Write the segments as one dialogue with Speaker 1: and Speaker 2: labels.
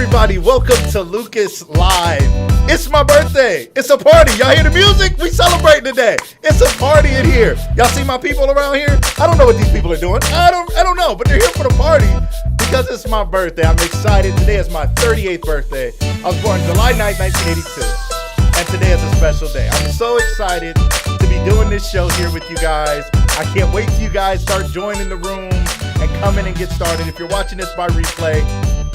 Speaker 1: Everybody, welcome to Lucas Live. It's my birthday. It's a party. Y'all hear the music? We celebrating today. It's a party in here. Y'all see my people around here? I don't know what these people are doing. I don't know, but they're here for the party because it's my birthday. I'm excited. Today is my 38th birthday. I was born July 9th, 1982, and today is a special day. I'm so excited to be doing this show here with you guys. I can't wait till you guys start joining the room and come in and get started. If you're watching this by replay,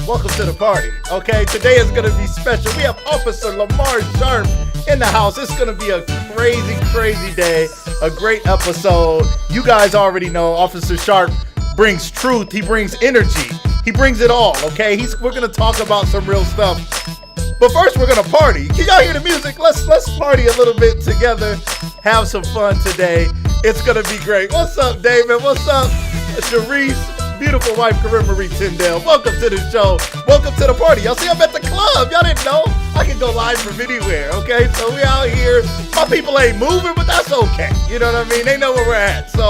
Speaker 1: welcome to the party, okay? Today is going to be special. We have Officer Lemar Sharpe in the house. It's going to be a crazy, crazy day, a great episode. You guys already know Officer Sharpe brings truth. He brings energy. He brings it all, okay? We're going to talk about some real stuff. But first, we're going to party. Can y'all hear the music? Let's party a little bit together. Have some fun today. It's going to be great. What's up, David? What's up, Sharice? Beautiful wife, Corinne Marie Tyndale. Welcome to the show. Welcome to the party. Y'all see I'm at the club. Y'all didn't know? I can go live from anywhere, okay? So we out here. My people ain't moving, but that's okay. You know what I mean? They know where we're at. So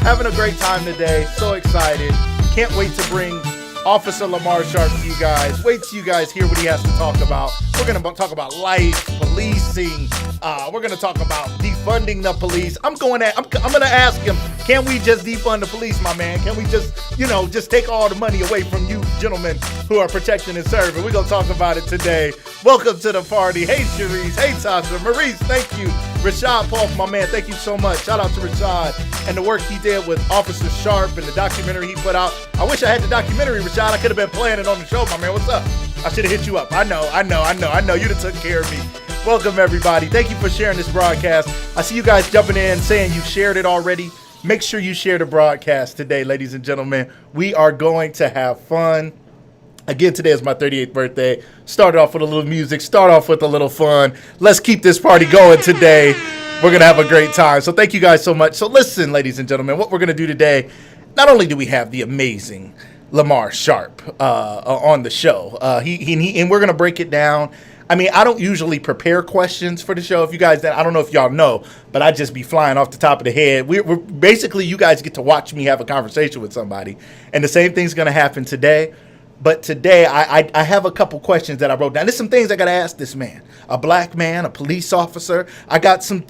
Speaker 1: having a great time today. So excited. Can't wait to bring Officer Lemar Sharpe to you guys. Wait till you guys hear what he has to talk about. We're going to talk about life, policing. We're going to talk about defunding the police. I'm going to ask him, can we just defund the police, my man? Can we just take all the money away from you gentlemen who are protecting and serving? We're going to talk about it today. Welcome to the party. Hey, Sharice. Hey, Tasha. Maurice, thank you. Rashad Polk, my man, thank you so much. Shout out to Rashad and the work he did with Officer Sharpe and the documentary he put out. I wish I had the documentary, Rashad. I could have been playing it on the show, my man. What's up? I should have hit you up. I know. You done took care of me. Welcome, everybody. Thank you for sharing this broadcast. I see you guys jumping in saying you shared it already. Make sure you share the broadcast today, ladies and gentlemen. We are going to have fun. Again, today is my 38th birthday. Start off with a little music. Start off with a little fun. Let's keep this party going today. We're going to have a great time. So thank you guys so much. So listen, ladies and gentlemen, what we're going to do today, not only do we have the amazing Lemar Sharpe on the show, and we're going to break it down. I mean, I don't usually prepare questions for the show. If you guys, I don't know if y'all know, but I just be flying off the top of the head. We're basically, you guys get to watch me have a conversation with somebody. And the same thing's going to happen today. But today, I have a couple questions that I wrote down. There's some things I got to ask this man, a black man, a police officer. I got some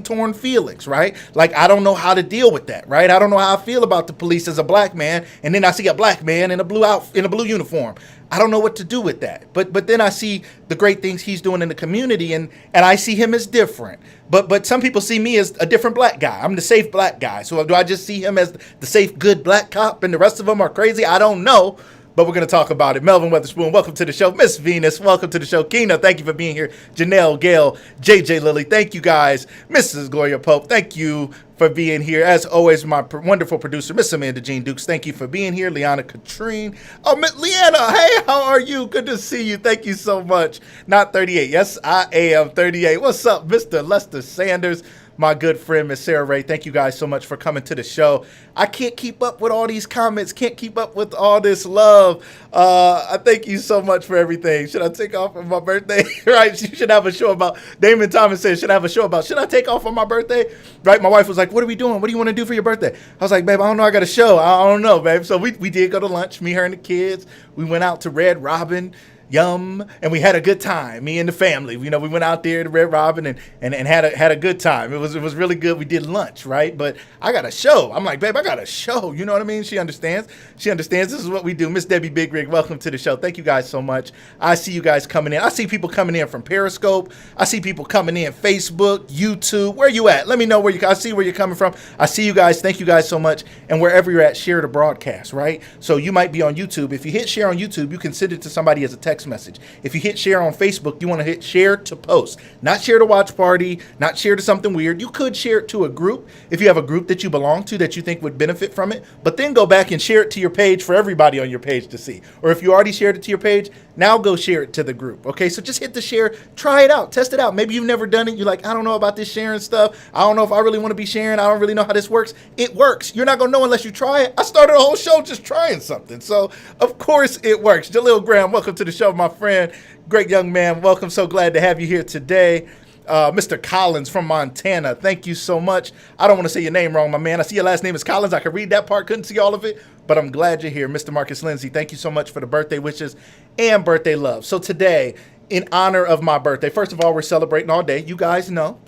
Speaker 1: torn feelings, right? Like, I don't know how to deal with that, right? I don't know how I feel about the police as a black man, and then I see a black man in a blue uniform. I don't know what to do with that. But then I see the great things he's doing in the community, and I see him as different. But some people see me as a different black guy. I'm the safe black guy. So do I just see him as the safe, good black cop, and the rest of them are crazy? I don't know. But we're going to talk about it. Melvin Weatherspoon, welcome to the show. Miss Venus, welcome to the show. Keena, thank you for being here. Janelle, Gail, JJ Lilly, thank you guys. Mrs. Gloria Pope, thank you for being here. As always, my wonderful producer, Miss Amanda Jean Dukes, thank you for being here. Liana Katrine. Oh, Leanna, hey, how are you? Good to see you. Thank you so much. Not 38. Yes, I am 38. What's up, Mr. Lester Sanders? My good friend, Miss Sarah Ray, thank you guys so much for coming to the show. I can't keep up with all these comments, can't keep up with all this love. I thank you so much for everything. Should I take off on my birthday? Right, you should have a show about, Damon Thomas said, should I have a show about, should I take off on my birthday? Right, my wife was like, what are we doing? What do you want to do for your birthday? I was like, babe, I don't know, I got a show. I don't know, babe. So we did go to lunch, me, her, and the kids. We went out to Red Robin. Yum, and we had a good time. Me and the family, we went out there to Red Robin and had a good time. It was really good. We did lunch, right? But I got a show. I'm like, babe, I got a show. You know what I mean? She understands. This is what we do. Miss Debbie Big Rig, welcome to the show. Thank you guys so much. I see you guys coming in. I see people coming in from Periscope. I see people coming in Facebook, YouTube. Where you at? Let me know where I see where you're coming from. I see you guys. Thank you guys so much. And wherever you're at, share the broadcast, right? So you might be on YouTube. If you hit share on YouTube, you can send it to somebody as a text message. If you hit share on Facebook, you want to hit share to post, not share to watch party, not share to something weird. You could share it to a group if you have a group that you belong to that you think would benefit from it, but then go back and share it to your page for everybody on your page to see. Or if you already shared it to your page, now go share it to the group. Okay, so just hit the share, try it out, test it out. Maybe you've never done it. You're like, I don't know about this sharing stuff. I don't know if I really want to be sharing. I don't really know how this works. It works. You're not going to know unless you try it. I started a whole show just trying something. So, of course, it works. Jaleel Graham, welcome to the show, my friend. Great young man. Welcome. So glad to have you here today. Mr. Collins from Montana. Thank you so much. I don't want to say your name wrong, my man. I see your last name is Collins. I could read that part, couldn't see all of it, but I'm glad you're here. Mr. Marcus Lindsay, thank you so much for the birthday wishes and birthday love. So today, in honor of my birthday, first of all, we're celebrating all day. You guys know.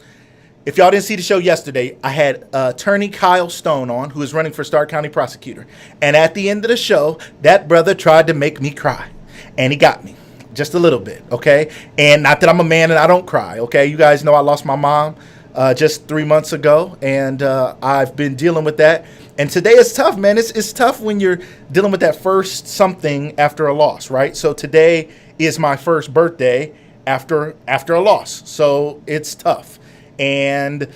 Speaker 1: If y'all didn't see the show yesterday, I had attorney Kyle Stone on, who is running for Stark County prosecutor. And at the end of the show, that brother tried to make me cry. And he got me. Just a little bit, okay? And not that I'm a man and I don't cry, okay? You guys know I lost my mom just 3 months ago. And I've been dealing with that. And today is tough, man. It's tough when you're dealing with that first something after a loss, right? So today is my first birthday after a loss. So it's tough. And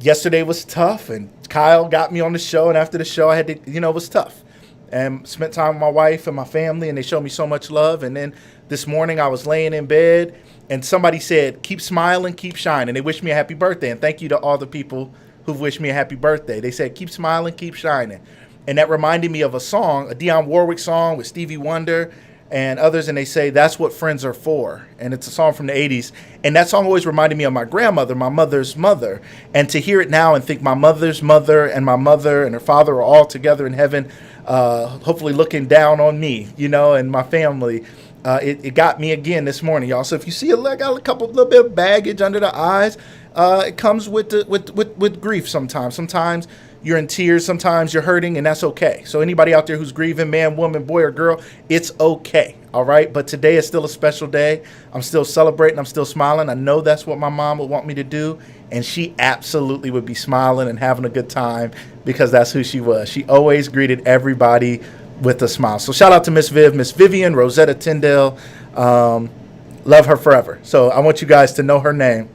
Speaker 1: yesterday was tough, and Kyle got me on the show, and after the show I had to, it was tough. And spent time with my wife and my family, and they showed me so much love. And then this morning I was laying in bed, and somebody said, keep smiling, keep shining. They wished me a happy birthday, and thank you to all the people who've wished me a happy birthday. They said, keep smiling, keep shining. And that reminded me of a song, a Dionne Warwick song with Stevie Wonder and others, and they say, that's what friends are for. And it's a song from the 80s. And that song always reminded me of my grandmother, my mother's mother. And to hear it now and think my mother's mother and my mother and her father are all together in heaven, hopefully looking down on me, and my family, it got me again this morning, y'all. So if you see I got a little bit of baggage under the eyes, it comes with grief sometimes. Sometimes you're in tears, sometimes you're hurting, and that's okay. So anybody out there who's grieving, man, woman, boy, or girl, it's okay, all right? But today is still a special day. I'm still celebrating. I'm still smiling. I know that's what my mom would want me to do, and she absolutely would be smiling and having a good time because that's who she was. She always greeted everybody with a smile. So shout out to Miss Vivian, Rosetta Tyndale. Love her forever. So I want you guys to know her name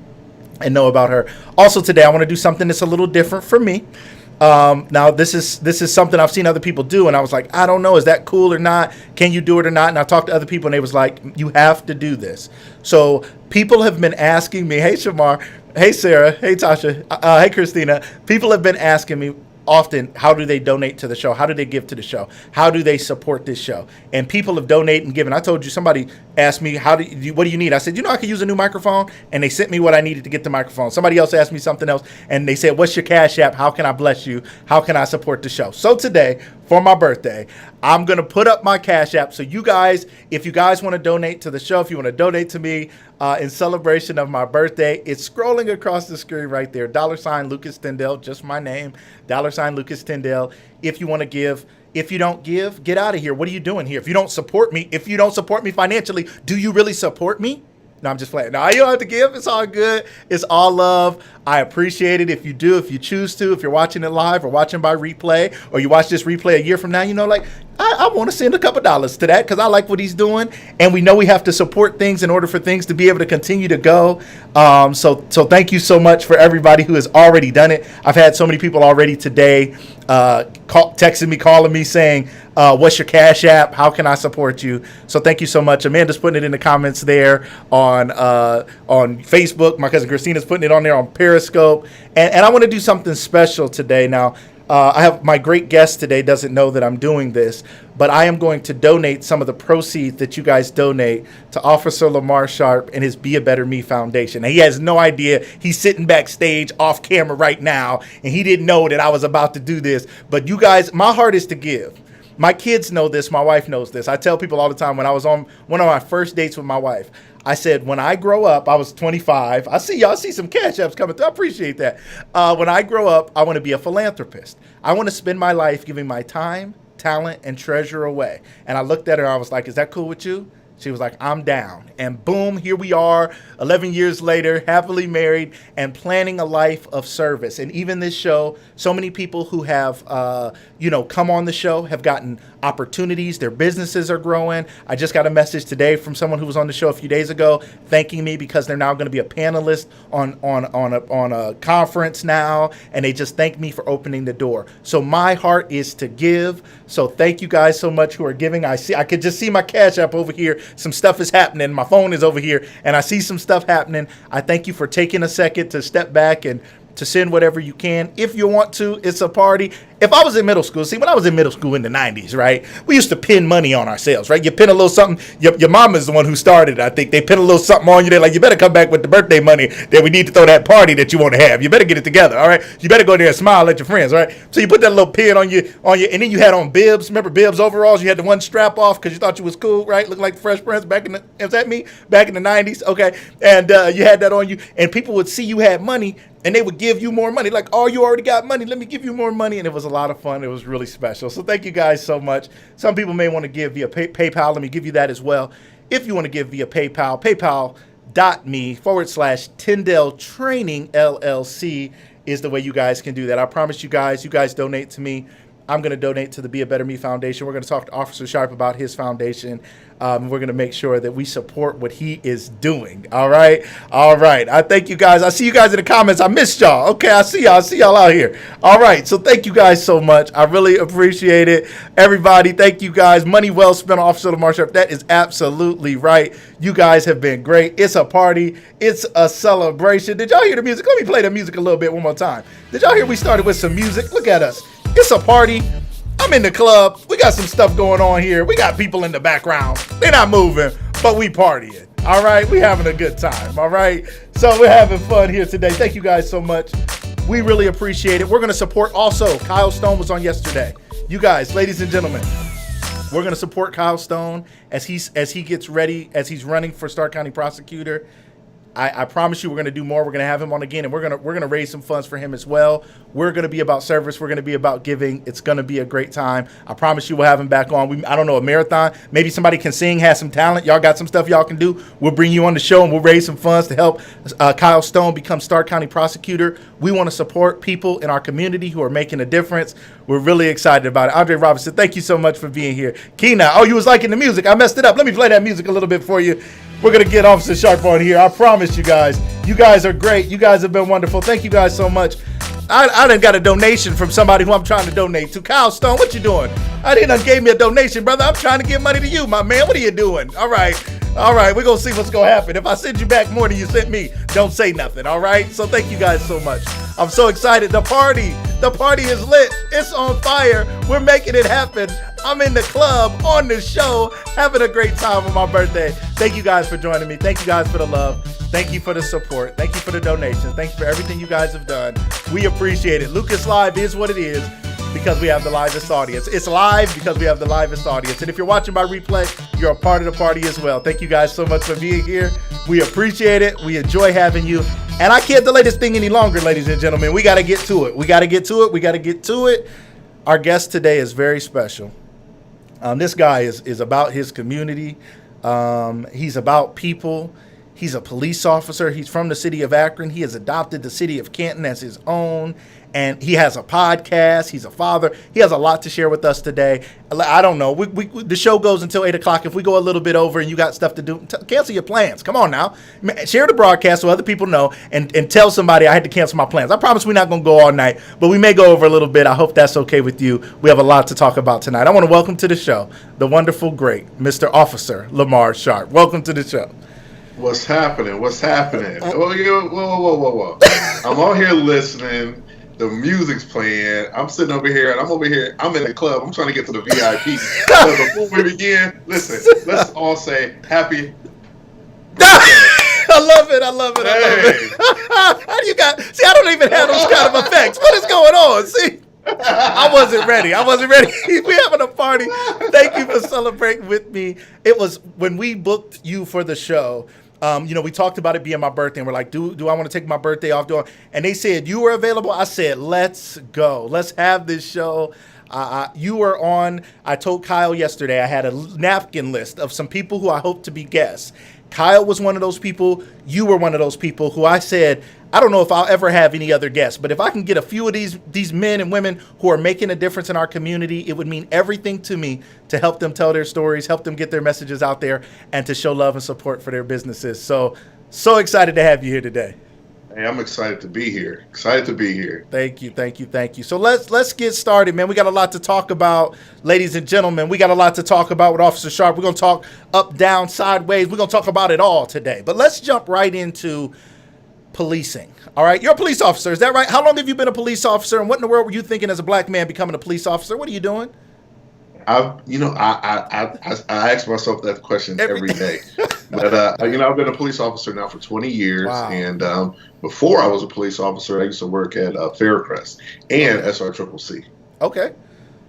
Speaker 1: and know about her. Also today, I want to do something that's a little different for me. Now this is something I've seen other people do, and I was like, I don't know, is that cool or not? Can you do it or not? And I talked to other people, and they was like, you have to do this. So people have been asking me, hey Shamar, hey Sarah, hey Tasha, hey Christina. People have been asking me often, how do they donate to the show? How do they give to the show? How do they support this show? And people have donated and given. I told you, somebody asked me, what do you need? I said, I could use a new microphone. And they sent me what I needed to get the microphone. Somebody else asked me something else, and they said, what's your Cash App? How can I bless you? How can I support the show? So today, for my birthday, I'm going to put up my Cash App. So you guys, if you guys want to donate to the show, if you want to donate to me in celebration of my birthday, it's scrolling across the screen right there. $ Lucas Tyndale, just my name. $ Lucas Tyndale. If you want to give. If you don't give, get out of here. What are you doing here? If you don't support me financially, do you really support me? No, I'm just playing. No, you don't have to give. It's all good. It's all love. I appreciate it if you do, if you choose to, if you're watching it live or watching by replay, or you watch this replay a year from now, I want to send a couple dollars to that because I like what he's doing. And we know we have to support things in order for things to be able to continue to go. So thank you so much for everybody who has already done it. I've had so many people already today texting me, calling me, saying, what's your Cash App? How can I support you? So thank you so much. Amanda's putting it in the comments there on Facebook. My cousin Christina's putting it on there on Periscope. And I want to do something special today. Now, I have my great guest today doesn't know that I'm doing this, but I am going to donate some of the proceeds that you guys donate to Officer Lemar Sharpe and his Be a Better Me Foundation. And he has no idea. He's sitting backstage off camera right now, and he didn't know that I was about to do this. But you guys, my heart is to give. My kids know this. My wife knows this. I tell people all the time, when I was on one of my first dates with my wife, I said, when I grow up, I was 25. I see some Cash Apps coming through. I appreciate that. When I grow up, I want to be a philanthropist. I want to spend my life giving my time, talent, and treasure away. And I looked at her and I was like, is that cool with you? She was like, I'm down. And boom, here we are, 11 years later, happily married and planning a life of service. And even this show, so many people who have, come on the show have gotten opportunities. Their businesses are growing. I just got a message today from someone who was on the show a few days ago thanking me because they're now going to be a panelist on a conference now. And they just thank me for opening the door. So my heart is to give. So thank you guys so much who are giving. I could just see my Cash App over here. Some stuff is happening. My phone is over here and I see some stuff happening. I thank you for taking a second to step back and to send whatever you can. If you want to, it's a party. If I was in middle school, see, when I was in middle school in the 90s, right, we used to pin money on ourselves, right? You pin a little something. Your mom is the one who started it, I think. They pin a little something on you. They're like, you better come back with the birthday money that we need to throw that party that you want to have. You better get it together, all right? You better go there and smile at your friends, all right? So you put that little pin on you, and then you had on bibs. Remember bibs overalls? You had the one strap off because you thought you was cool, right? Looked like the Fresh Prince back in the, is that me? Back in the 90s, okay? And you had that on you, and people would see you had money, and they would give you more money. Like, oh, you already got money. Let me give you more money. And it was a lot of fun. It was really special. So thank you guys so much. Some people may want to give via PayPal. Let me give you that as well. If you want to give via PayPal, paypal.me/Tyndale Training LLC is the way you guys can do that. I promise you guys donate to me. I'm going to donate to the Be a Better Me Foundation. We're going to talk to Officer Sharpe about his foundation. We're going to make sure that we support what he is doing. All right. I thank you guys. I see you guys in the comments. I missed y'all. Okay, I see y'all out here. All right. So thank you guys so much. I really appreciate it. Everybody, thank you guys. Money well spent, Officer Lemar Sharpe. That is absolutely right. You guys have been great. It's a party. It's a celebration. Did y'all hear the music? Let me play the music a little bit one more time. Did y'all hear we started with some music? Look at us. It's a party. I'm in the club. We got some stuff going on here. We got people in the background. They're not moving, but we partying. All right? We having a good time. All right? So we're having fun here today. Thank you guys so much. We really appreciate it. We're going to support also. Kyle Stone was on yesterday. You guys, ladies and gentlemen, we're going to support Kyle Stone as he gets ready, as he's running for Stark County Prosecutor. I promise you we're going to do more. We're going to have him on again, and we're going to raise some funds for him as well. We're going to be about service. We're going to be about giving. It's going to be a great time. I promise you we'll have him back on. I don't know, a marathon. Maybe somebody can sing, has some talent. Y'all got some stuff y'all can do. We'll bring you on the show, and we'll raise some funds to help Kyle Stone become Stark County Prosecutor. We want to support people in our community who are making a difference. We're really excited about it. Andre Robinson, thank you so much for being here. Keena, you was liking the music. I messed it up. Let me play that music a little bit for you. We're going to get Officer Sharpe on here. I promise you guys. You guys are great. You guys have been wonderful. Thank you guys so much. I done got a donation from somebody who I'm trying to donate to. Kyle Stone, what you doing? I done gave me a donation, brother. I'm trying to give money to you, my man. What are you doing? All right. We're going to see what's going to happen. If I send you back more than you sent me, don't say nothing. All right. So thank you guys so much. I'm so excited. The party is lit. It's on fire. We're making it happen. I'm in the club, on the show, having a great time on my birthday. Thank you guys for joining me. Thank you guys for the love. Thank you for the support. Thank you for the donations. Thank you for everything you guys have done. We appreciate it. Lucas Live is what it is because we have the livest audience. It's live because we have the livest audience. And if you're watching by replay, you're a part of the party as well. Thank you guys so much for being here. We appreciate it. We enjoy having you. And I can't delay this thing any longer, ladies and gentlemen. We got to get to it. Our guest today is very special. This guy is about his community. He's about people. He's a police officer. He's from the city of Akron. He has adopted the city of Canton as his own. And he has a podcast. He's a father. He has a lot to share with us today. I don't know. The show goes until 8 o'clock. If we go a little bit over and you got stuff to do, cancel your plans. Come on now. Share the broadcast so other people know and tell somebody I had to cancel my plans. I promise we're not going to go all night, but we may go over a little bit. I hope that's okay with you. We have a lot to talk about tonight. I want to welcome to the show the wonderful, great Mr. Officer Lemar Sharpe. Welcome to the show.
Speaker 2: What's happening? Whoa. I'm on here listening. The music's playing. I'm sitting over here, and I'm in the club. I'm trying to get to the VIP. So before we begin, listen, let's all say happy
Speaker 1: I love it. How do you got? See, I don't even have those kind of effects. What is going on? See, I wasn't ready. We having a party. Thank you for celebrating with me. It was when we booked you for the show. We talked about it being my birthday, and we're like, do I want to take my birthday off? And they said you were available. I said, let's go. Let's have this show. You were on. I told Kyle yesterday I had a napkin list of some people who I hope to be guests. Kyle was one of those people. You were one of those people who I said, I don't know if I'll ever have any other guests, but if I can get a few of these men and women who are making a difference in our community, it would mean everything to me to help them tell their stories, help them get their messages out there, and to show love and support for their businesses. So excited to have you here today.
Speaker 2: Hey, I'm excited to be here.
Speaker 1: Thank you. So let's get started, man. We got a lot to talk about, ladies and gentlemen. We got a lot to talk about with Officer Sharpe. We're going to talk up, down, sideways. We're going to talk about it all today. But let's jump right into policing. All right, you're a police officer, is that right? How long have you been a police officer, and what in the world were you thinking as a black man becoming a police officer? What are you doing?
Speaker 2: I ask myself that question every day. But I've been a police officer now for 20 years,
Speaker 1: Wow.
Speaker 2: and before I was a police officer, I used to work at Faircrest and SRCCC.
Speaker 1: Okay.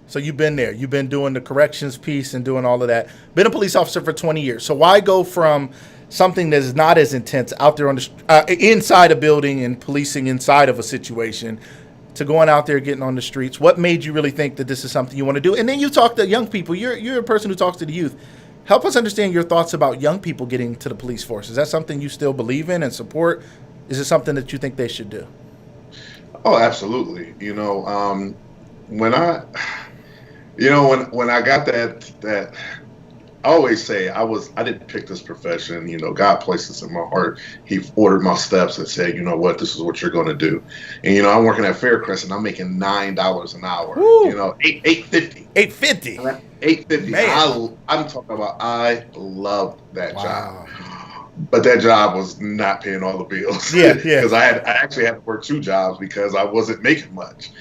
Speaker 1: So you've been there. You've been doing the corrections piece and doing all of that. Been a police officer for 20 years. So why go from something that is not as intense out there on the inside a building and policing inside of a situation to going out there, getting on the streets? What made you really think that this is something you want to do? And then you talk to young people. You're a person who talks to the youth. Help us understand your thoughts about young people getting to the police force. Is that something you still believe in and support? Is it something that you think they should do?
Speaker 2: Oh, absolutely. When I when I got that, I always say I didn't pick this profession. God placed this in my heart. He ordered my steps and said, you know what, this is what you're going to do. And I'm working at Faircrest and I'm making $9 an hour.
Speaker 1: Woo.
Speaker 2: $8.50. $8.50. I'm talking about. I loved that job. But that job was not paying all the bills.
Speaker 1: Yeah.
Speaker 2: Because I actually had to work 2 jobs because I wasn't making much.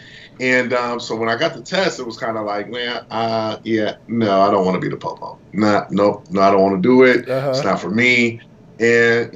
Speaker 2: And so when I got the test, it was kind of like, man, no, I don't want to be the popo. No, I don't want to do it. It's not for me. And,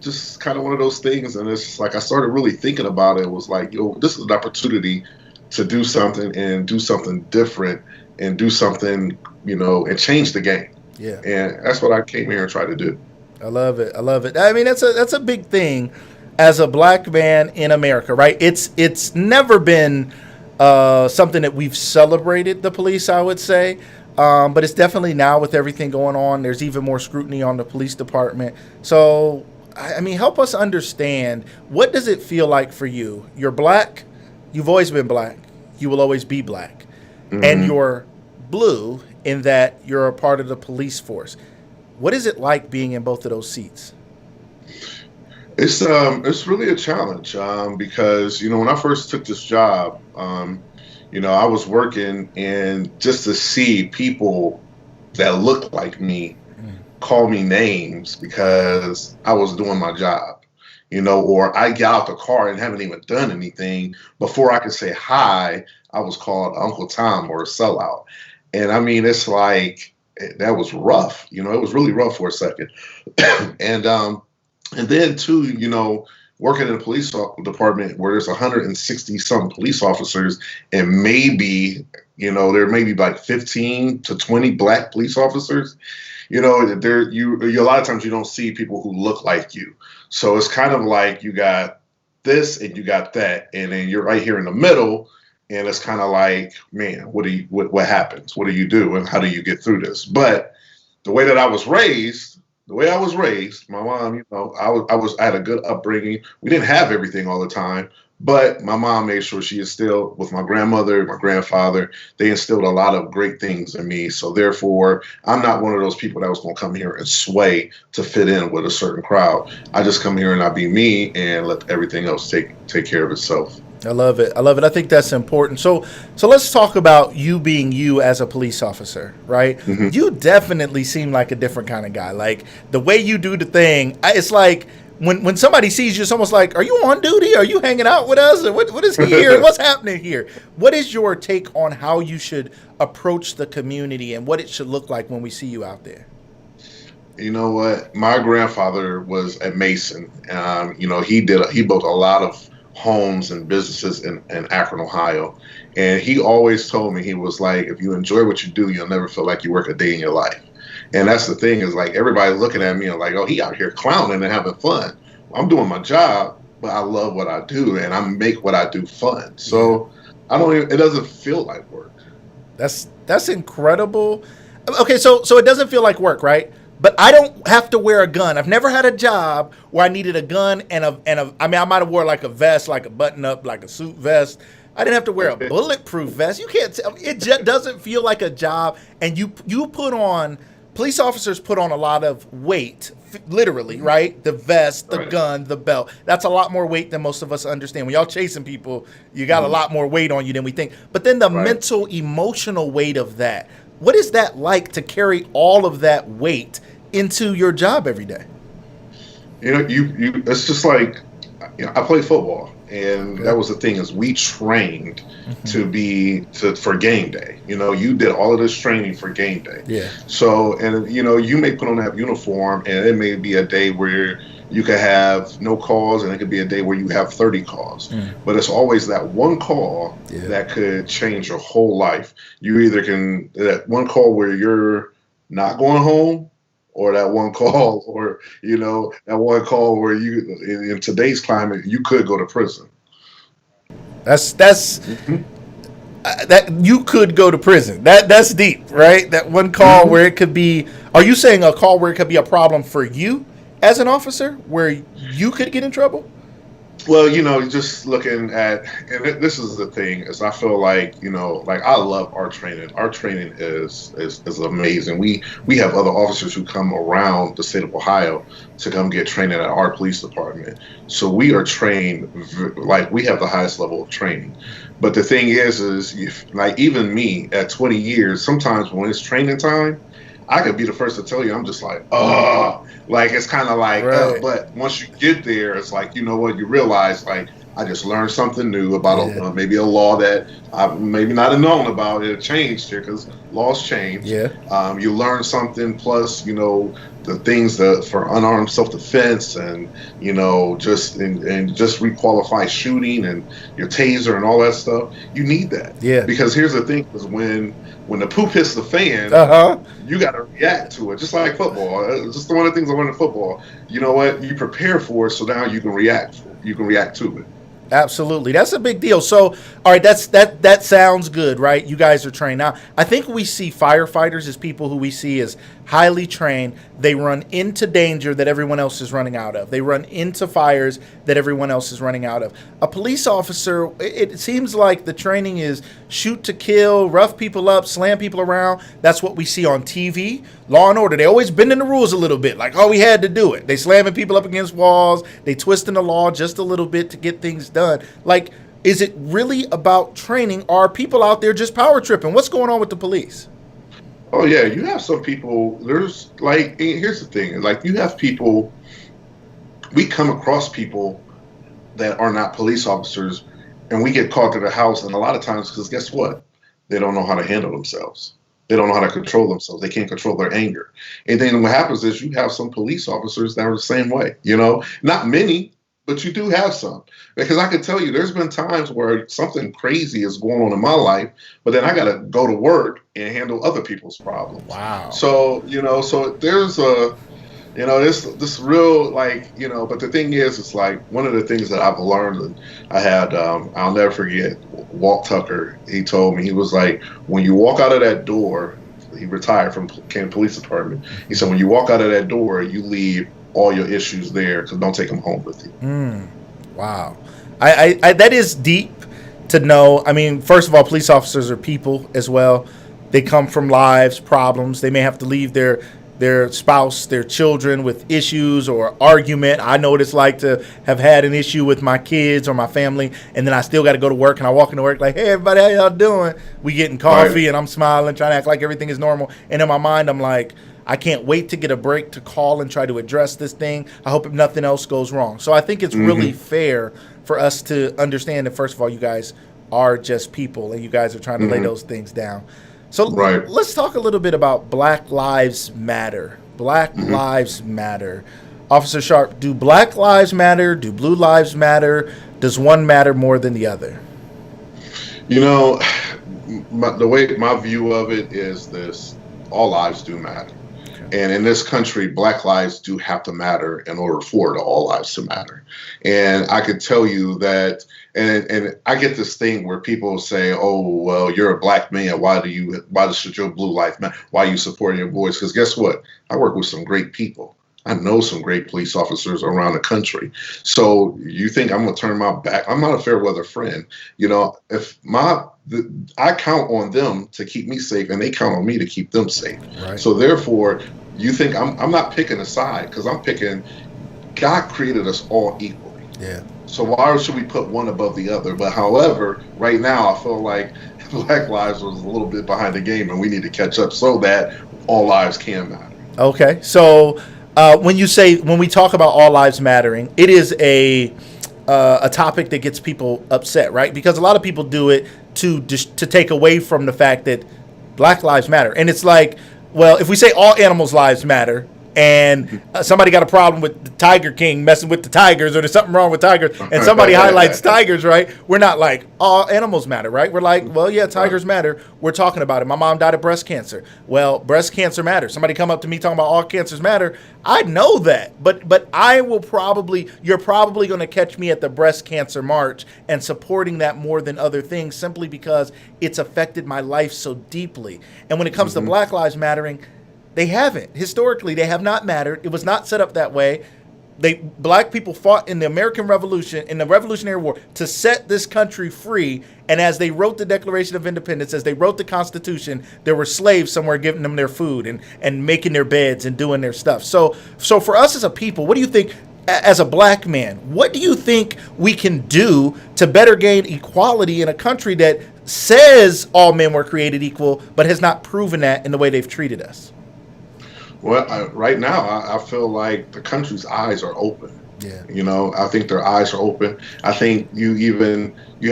Speaker 2: just kind of one of those things. And it's just like I started really thinking about it. It was like, this is an opportunity to do something and do something different and do something, and change the game.
Speaker 1: Yeah.
Speaker 2: And that's what I came here and tried to do.
Speaker 1: I love it. I mean, that's a big thing as a black man in America, right? It's never been something that we've celebrated, the police, I would say. But it's definitely now with everything going on, there's even more scrutiny on the police department. So, I mean, help us understand, what does it feel like for you? You're black. You've always been black. You will always be black. Mm-hmm. And you're blue in that you're a part of the police force. What is it like being in both of those seats?
Speaker 2: It's really a challenge because when I first took this job, I was working, and just to see people that looked like me call me names because I was doing my job, or I get out the car and haven't even done anything before I could say hi, I was called Uncle Tom or a sellout. And I mean, it's like, that was rough. It was really rough for a second. And then too, working in a police department where there's 160 some police officers, and maybe, there may be like 15 to 20 black police officers. A lot of times you don't see people who look like you. So it's kind of like you got this and you got that, and then you're right here in the middle. And it's kind of like, man, what happens? What do you do? And how do you get through this? But the way I was raised, my mom, I had a good upbringing. We didn't have everything all the time, but my mom made sure she instilled, with my grandmother, my grandfather, they instilled a lot of great things in me. So therefore, I'm not one of those people that was going to come here and sway to fit in with a certain crowd. I just come here and I be me and let everything else take care of itself.
Speaker 1: I love it. I think that's important. So let's talk about you being you as a police officer, right? Mm-hmm. You definitely seem like a different kind of guy. Like the way you do the thing, it's like when somebody sees you, it's almost like, are you on duty? Are you hanging out with us? Or what is here? What's happening here? What is your take on how you should approach the community and what it should look like when we see you out there?
Speaker 2: You know what? My grandfather was a Mason. He built a lot of homes and businesses in Akron, Ohio. And he always told me, he was like, if you enjoy what you do, you'll never feel like you work a day in your life. And that's the thing, is like, everybody looking at me and like, oh, he out here clowning and having fun. I'm doing my job, but I love what I do and I make what I do fun. So it doesn't feel like work.
Speaker 1: That's incredible. Okay. So it doesn't feel like work, right? But I don't have to wear a gun. I've never had a job where I needed a gun and I might have wore like a vest, like a button up, like a suit vest. I didn't have to wear a bulletproof vest. You can't tell. It just doesn't feel like a job. And police officers put on a lot of weight, literally, right? The vest, the gun, the belt. That's a lot more weight than most of us understand. When y'all chasing people, you got a lot more weight on you than we think. But then the mental, emotional weight of that. What is that like to carry all of that weight into your job every day?
Speaker 2: It's just like, I played football, and
Speaker 1: Okay.
Speaker 2: that was the thing is we trained
Speaker 1: Hmm.
Speaker 2: to for game day. You did all of this training for game day.
Speaker 1: Yeah.
Speaker 2: So, and you may put on that uniform, and it may be a day where you could have no calls, and it could be a day where you have 30 calls.
Speaker 1: Mm.
Speaker 2: But it's always that one call
Speaker 1: Yeah.
Speaker 2: that could change your whole life. You either can that one call where you're not going home, or that one call, or that one call where in today's climate you could go to prison.
Speaker 1: That's
Speaker 2: Hmm.
Speaker 1: that you could go to prison. That's deep, right? That one call
Speaker 2: Hmm.
Speaker 1: where it could be. Are you saying a call where it could be a problem for you as an officer, where you could get in trouble?
Speaker 2: Well, just looking at, and this is the thing, is I feel like, like I love our training. Our training is amazing. We have other officers who come around the state of Ohio to come get training at our police department. So we are trained like we have the highest level of training. But the thing is like even me at 20 years, sometimes when it's training time, I could be the first to tell you, I'm just like, oh, like it's kind of like,
Speaker 1: Right.
Speaker 2: but once you get there, it's like, what, you realize, like, I just learned something new about
Speaker 1: Yeah.
Speaker 2: maybe a law that I maybe not have known about. It changed here because laws change.
Speaker 1: Yeah.
Speaker 2: You learn something, plus, the things that for unarmed self-defense, and and just requalify shooting and your taser and all that stuff. You need that,
Speaker 1: Yeah.
Speaker 2: because here's the thing: is when the poop hits the fan,
Speaker 1: Uh huh.
Speaker 2: you got to react to it, just like football. Just one of the things I learned in football. You know what? You prepare for it, so now you can react. You can react to it.
Speaker 1: Absolutely, that's a big deal. So, all right, that sounds good, right? You guys are trained now. I think we see firefighters as people who we see as highly trained. They run into danger that everyone else is running out of. They run into fires that everyone else is running out of. A police officer, it seems like the training is shoot to kill, rough people up, slam people around. That's what we see on TV. Law and Order, they always bending the rules a little bit. Like, oh, we had to do it. They slamming people up against walls. They twisting the law just a little bit to get things done. Like, is it really about training? Are people out there just power tripping? What's going on with the police?
Speaker 2: Oh yeah, you have some people. There's like, here's the thing: like you have people. We come across people that are not police officers, and we get called to the house, and a lot of times, because guess what? They don't know how to handle themselves. They don't know how to control themselves. They can't control their anger. And then what happens is you have some police officers that are the same way. Not many, but you do have some. Because I can tell you, there's been times where something crazy is going on in my life, but then I got to go to work and handle other people's problems.
Speaker 1: Wow.
Speaker 2: So, so there's this real, like, but the thing is, it's like one of the things that I've learned, and I had, I'll never forget, Walt Tucker. He told me, he was like, when you walk out of that door, he retired from Canton Police Department. He said, when you walk out of that door, you leave all your issues there, because don't take them home with you.
Speaker 1: Mm, wow. I that is deep to know. I mean, first of all, police officers are people as well. They come from lives, problems. They may have to leave their spouse, their children with issues or argument. I know what it's like to have had an issue with my kids or my family, and then I still got to go to work, and I walk into work like, hey, everybody, how y'all doing? We getting coffee,
Speaker 2: Right.
Speaker 1: and I'm smiling, trying to act like everything is normal. And in my mind, I'm like, I can't wait to get a break to call and try to address this thing. I hope if nothing else goes wrong. So I think it's really
Speaker 2: Hmm.
Speaker 1: fair for us to understand that, first of all, you guys are just people, and you guys are trying to lay
Speaker 2: Hmm.
Speaker 1: those things down. So
Speaker 2: Right.
Speaker 1: let's talk a little bit about Black Lives Matter. Black
Speaker 2: Hmm.
Speaker 1: Lives Matter. Officer Sharp, do Black Lives Matter? Do Blue Lives Matter? Does one matter more than the other?
Speaker 2: You know, the way my view of it is this: all lives do matter. And in this country, Black lives do have to matter in order for all lives to matter. And I could tell you that, and I get this thing where people say, "Oh, well, you're a Black man. Why should your blue life matter? Why are you supporting your boys?" Because guess what? I work with some great people. I know some great police officers around the country. So you think I'm gonna turn my back? I'm not a fair weather friend. If I count on them to keep me safe, and they count on me to keep them safe.
Speaker 1: Right.
Speaker 2: So therefore, you think I'm not picking a side, because I'm picking. God created us all equally.
Speaker 1: Yeah.
Speaker 2: So why should we put one above the other? But however, right now I feel like Black lives was a little bit behind the game, and we need to catch up so that all lives can matter.
Speaker 1: Okay. So when we talk about all lives mattering, it is a a topic that gets people upset, right? Because a lot of people do it to take away from the fact that Black Lives Matter, and it's like, well, if we say all animals' lives matter, and somebody got a problem with the Tiger King messing with the tigers, or there's something wrong with tigers, and somebody highlights tigers, right? We're not like, all animals matter, right? We're like, well, yeah, tigers matter. We're talking about it. My mom died of breast cancer. Well, breast cancer matters. Somebody come up to me talking about all cancers matter. I know that, but I will you're probably going to catch me at the breast cancer march and supporting that more than other things, simply because it's affected my life so deeply. And when it comes to Black Lives Mattering, they haven't. Historically, they have not mattered. It was not set up that way. Black people fought in the American Revolution, in the Revolutionary War, to set this country free. And as they wrote the Declaration of Independence, as they wrote the Constitution, there were slaves somewhere giving them their food and making their beds and doing their stuff. So for us as a people, what do you think, as a black man, what do you think we can do to better gain equality in a country that says all men were created equal, but has not proven that in the way they've treated us?
Speaker 2: Well, right now, I feel like the country's eyes are open.
Speaker 1: Yeah.
Speaker 2: I think their eyes are open. I think you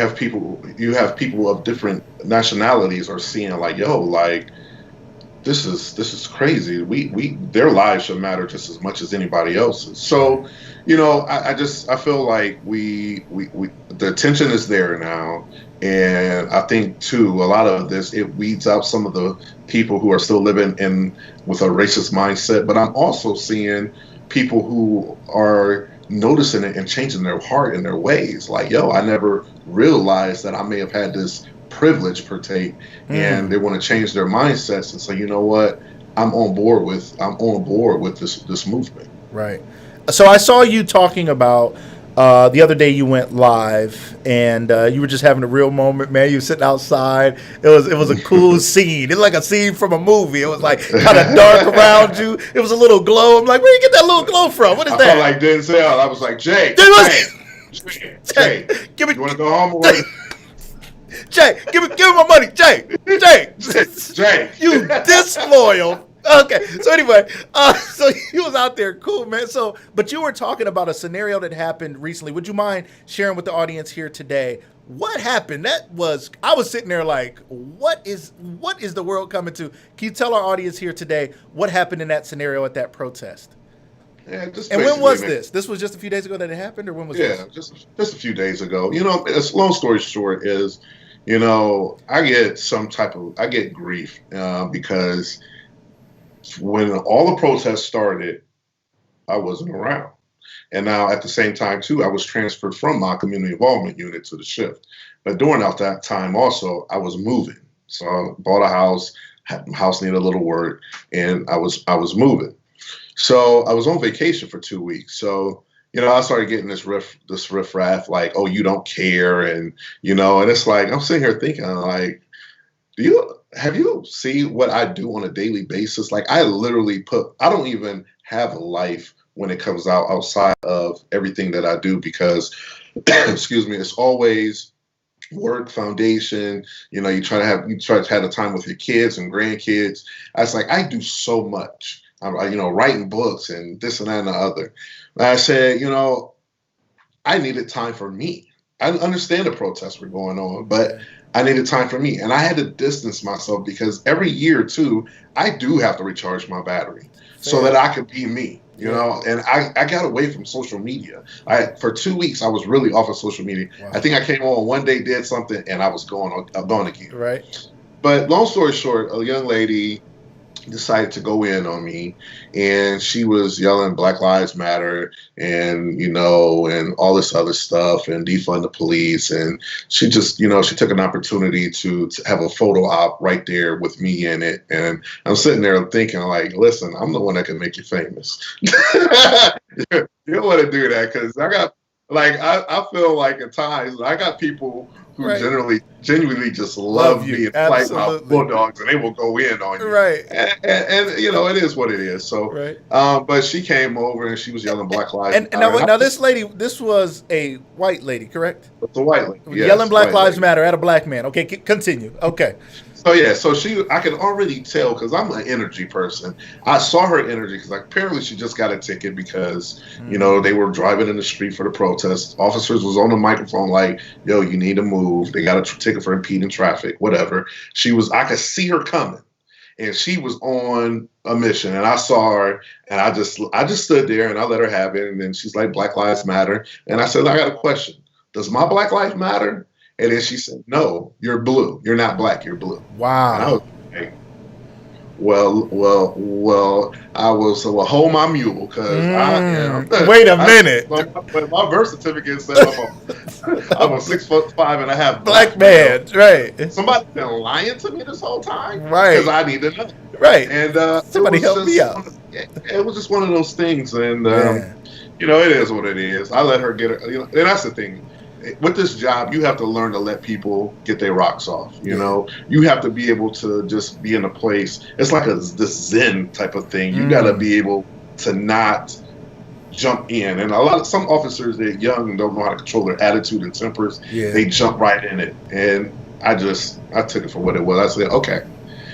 Speaker 2: have people of different nationalities are seeing like, yo, like this is crazy. Their lives should matter just as much as anybody else's. So, I feel like the attention is there now. And I think too, a lot of this, it weeds out some of the people who are still living with a racist mindset. But I'm also seeing people who are noticing it and changing their heart and their ways. Like, yo, I never realized that I may have had this privilege per se, and they want to change their mindsets and say, you know what, I'm on board with this movement.
Speaker 1: Right. So I saw you talking about the other day you went live, and you were just having a real moment, man. You were sitting outside. It was a cool scene. It's like a scene from a movie. It was like kind of dark around you. It was a little glow. I'm like, where you get that little glow from? What is that?
Speaker 2: I felt like Denzel. I was like, Jay,
Speaker 1: give me.
Speaker 2: You want to go home? Or
Speaker 1: Jay, give me my money, Jay, you disloyal. Okay, so anyway, so you was out there, cool, man. So, but you were talking about a scenario that happened recently. Would you mind sharing with the audience here today? What happened? I was sitting there like, what is the world coming to? Can you tell our audience here today what happened in that scenario at that protest?
Speaker 2: Yeah,
Speaker 1: and when was this? This was just a few days ago that it happened, or when was this?
Speaker 2: Yeah, just a few days ago. Long story short is, I get grief because when all the protests started, I wasn't around. And now at the same time, too, I was transferred from my community involvement unit to the shift. But during that time also, I was moving. So I bought a house, house needed a little work, and I was moving. So I was on vacation for 2 weeks. So, I started getting this riffraff like, oh, you don't care. And, and it's like, I'm sitting here thinking like, have you seen what I do on a daily basis? Like I don't even have a life when it comes outside of everything that I do because, excuse me, it's always work, foundation. You try to have the time with your kids and grandkids. I was like, I do so much. I'm, writing books and this and that and the other. And I said, I needed time for me. I understand the protests were going on, but I needed time for me. And I had to distance myself because every year, too, I do have to recharge my battery so that I could be me, And I got away from social media. For 2 weeks, I was really off of social media. Wow. I think I came on one day, did something, and I was gone again.
Speaker 1: Right.
Speaker 2: But long story short, a young lady decided to go in on me, and she was yelling Black Lives Matter and and all this other stuff and defund the police, and she just she took an opportunity to have a photo op right there with me in it, and I'm sitting there thinking like, listen, I'm the one that can make you famous. You don't want to do that because I feel like at times I got people who genuinely just love me and fight my bulldogs, and they will go in on you.
Speaker 1: Right.
Speaker 2: And it is what it is. So, but she came over and she was yelling Black Lives Matter.
Speaker 1: And now this lady, this was a white lady, correct?
Speaker 2: It's a white lady. Yes,
Speaker 1: yelling Black Lives Matter at a black man. Okay, continue. Okay.
Speaker 2: So yeah, so I can already tell because I'm an energy person. I saw her energy because like apparently she just got a ticket because they were driving in the street for the protest. Officers was on the microphone like, "Yo, you need to move." They got a ticket for impeding traffic, whatever. I could see her coming, and she was on a mission. And I saw her, and I just stood there and I let her have it. And then she's like, "Black Lives Matter," and I said, "I got a question. Does my Black life matter?" And then she said, "No, you're blue. You're not black. You're blue."
Speaker 1: Wow.
Speaker 2: And I was like, well. I was hold my mule because I am.
Speaker 1: Wait a minute.
Speaker 2: My birth certificate says I'm a 6'5.5"
Speaker 1: black man. Right.
Speaker 2: Somebody's been lying to me this whole time.
Speaker 1: Right.
Speaker 2: Because I need to know.
Speaker 1: Right.
Speaker 2: And
Speaker 1: somebody help me out.
Speaker 2: It was just one of those things, and it is what it is. I let her get it. And that's the thing. With this job, you have to learn to let people get their rocks off. You have to be able to just be in a place. It's like this Zen type of thing. You got to be able to not jump in. And some officers, they're young and don't know how to control their attitude and tempers. Yeah. They jump right in it. And I took it for what it was. I said, okay.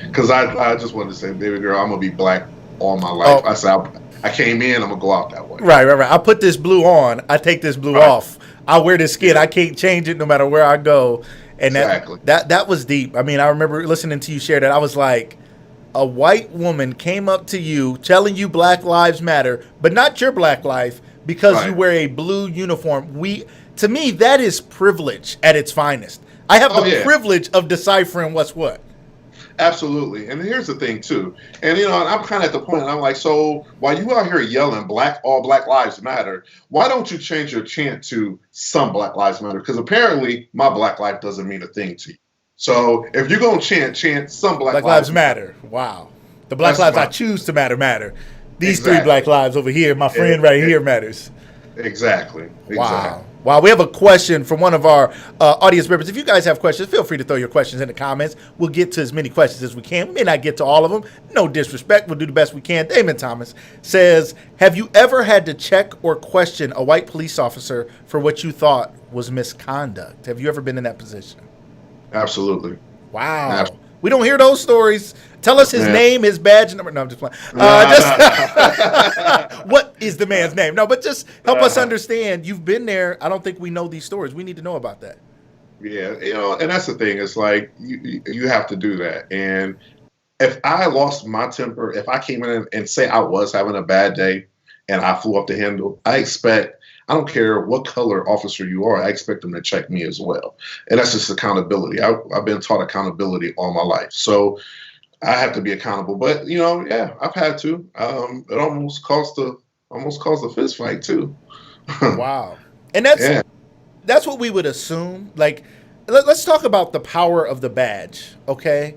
Speaker 2: Because I just wanted to say, baby girl, I'm going to be black all my life. I said, I came in, I'm going to go out that way.
Speaker 1: Right. I put this blue on. I take this blue off. I wear this skin. I can't change it no matter where I go. And
Speaker 2: exactly.
Speaker 1: that was deep. I mean, I remember listening to you share that. I was like, a white woman came up to you telling you Black Lives Matter, but not your black life because you wear a blue uniform. To me, that is privilege at its finest. I have the privilege of deciphering what's what.
Speaker 2: Absolutely. And here's the thing, too. And, I'm kind of at the point, I'm like, so while you out here yelling all Black Lives Matter, why don't you change your chant to some Black Lives Matter? Because apparently my Black life doesn't mean a thing to you. So if you're going to chant some Black
Speaker 1: Lives Matter. Wow. The Black lives I choose to matter. These three Black lives over here, my friend right here matters.
Speaker 2: Exactly.
Speaker 1: Wow, we have a question from one of our audience members. If you guys have questions, feel free to throw your questions in the comments. We'll get to as many questions as we can. We may not get to all of them. No disrespect. We'll do the best we can. Damon Thomas says, have you ever had to check or question a white police officer for what you thought was misconduct? Have you ever been in that position?
Speaker 2: Absolutely.
Speaker 1: Wow. We don't hear those stories. Tell us his name, his badge number. No, I'm just playing. What is the man's name? No, but just help us understand. You've been there. I don't think we know these stories. We need to know about that.
Speaker 2: Yeah, and that's the thing. It's like you have to do that. And if I lost my temper, if I came in and say I was having a bad day and I flew up the handle, I don't care what color officer you are, I expect them to check me as well. And that's just accountability. I've been taught accountability all my life. So I have to be accountable. But, I've had to. It almost caused a fist fight, too.
Speaker 1: Wow. And that's what we would assume. Like, let's talk about the power of the badge, okay?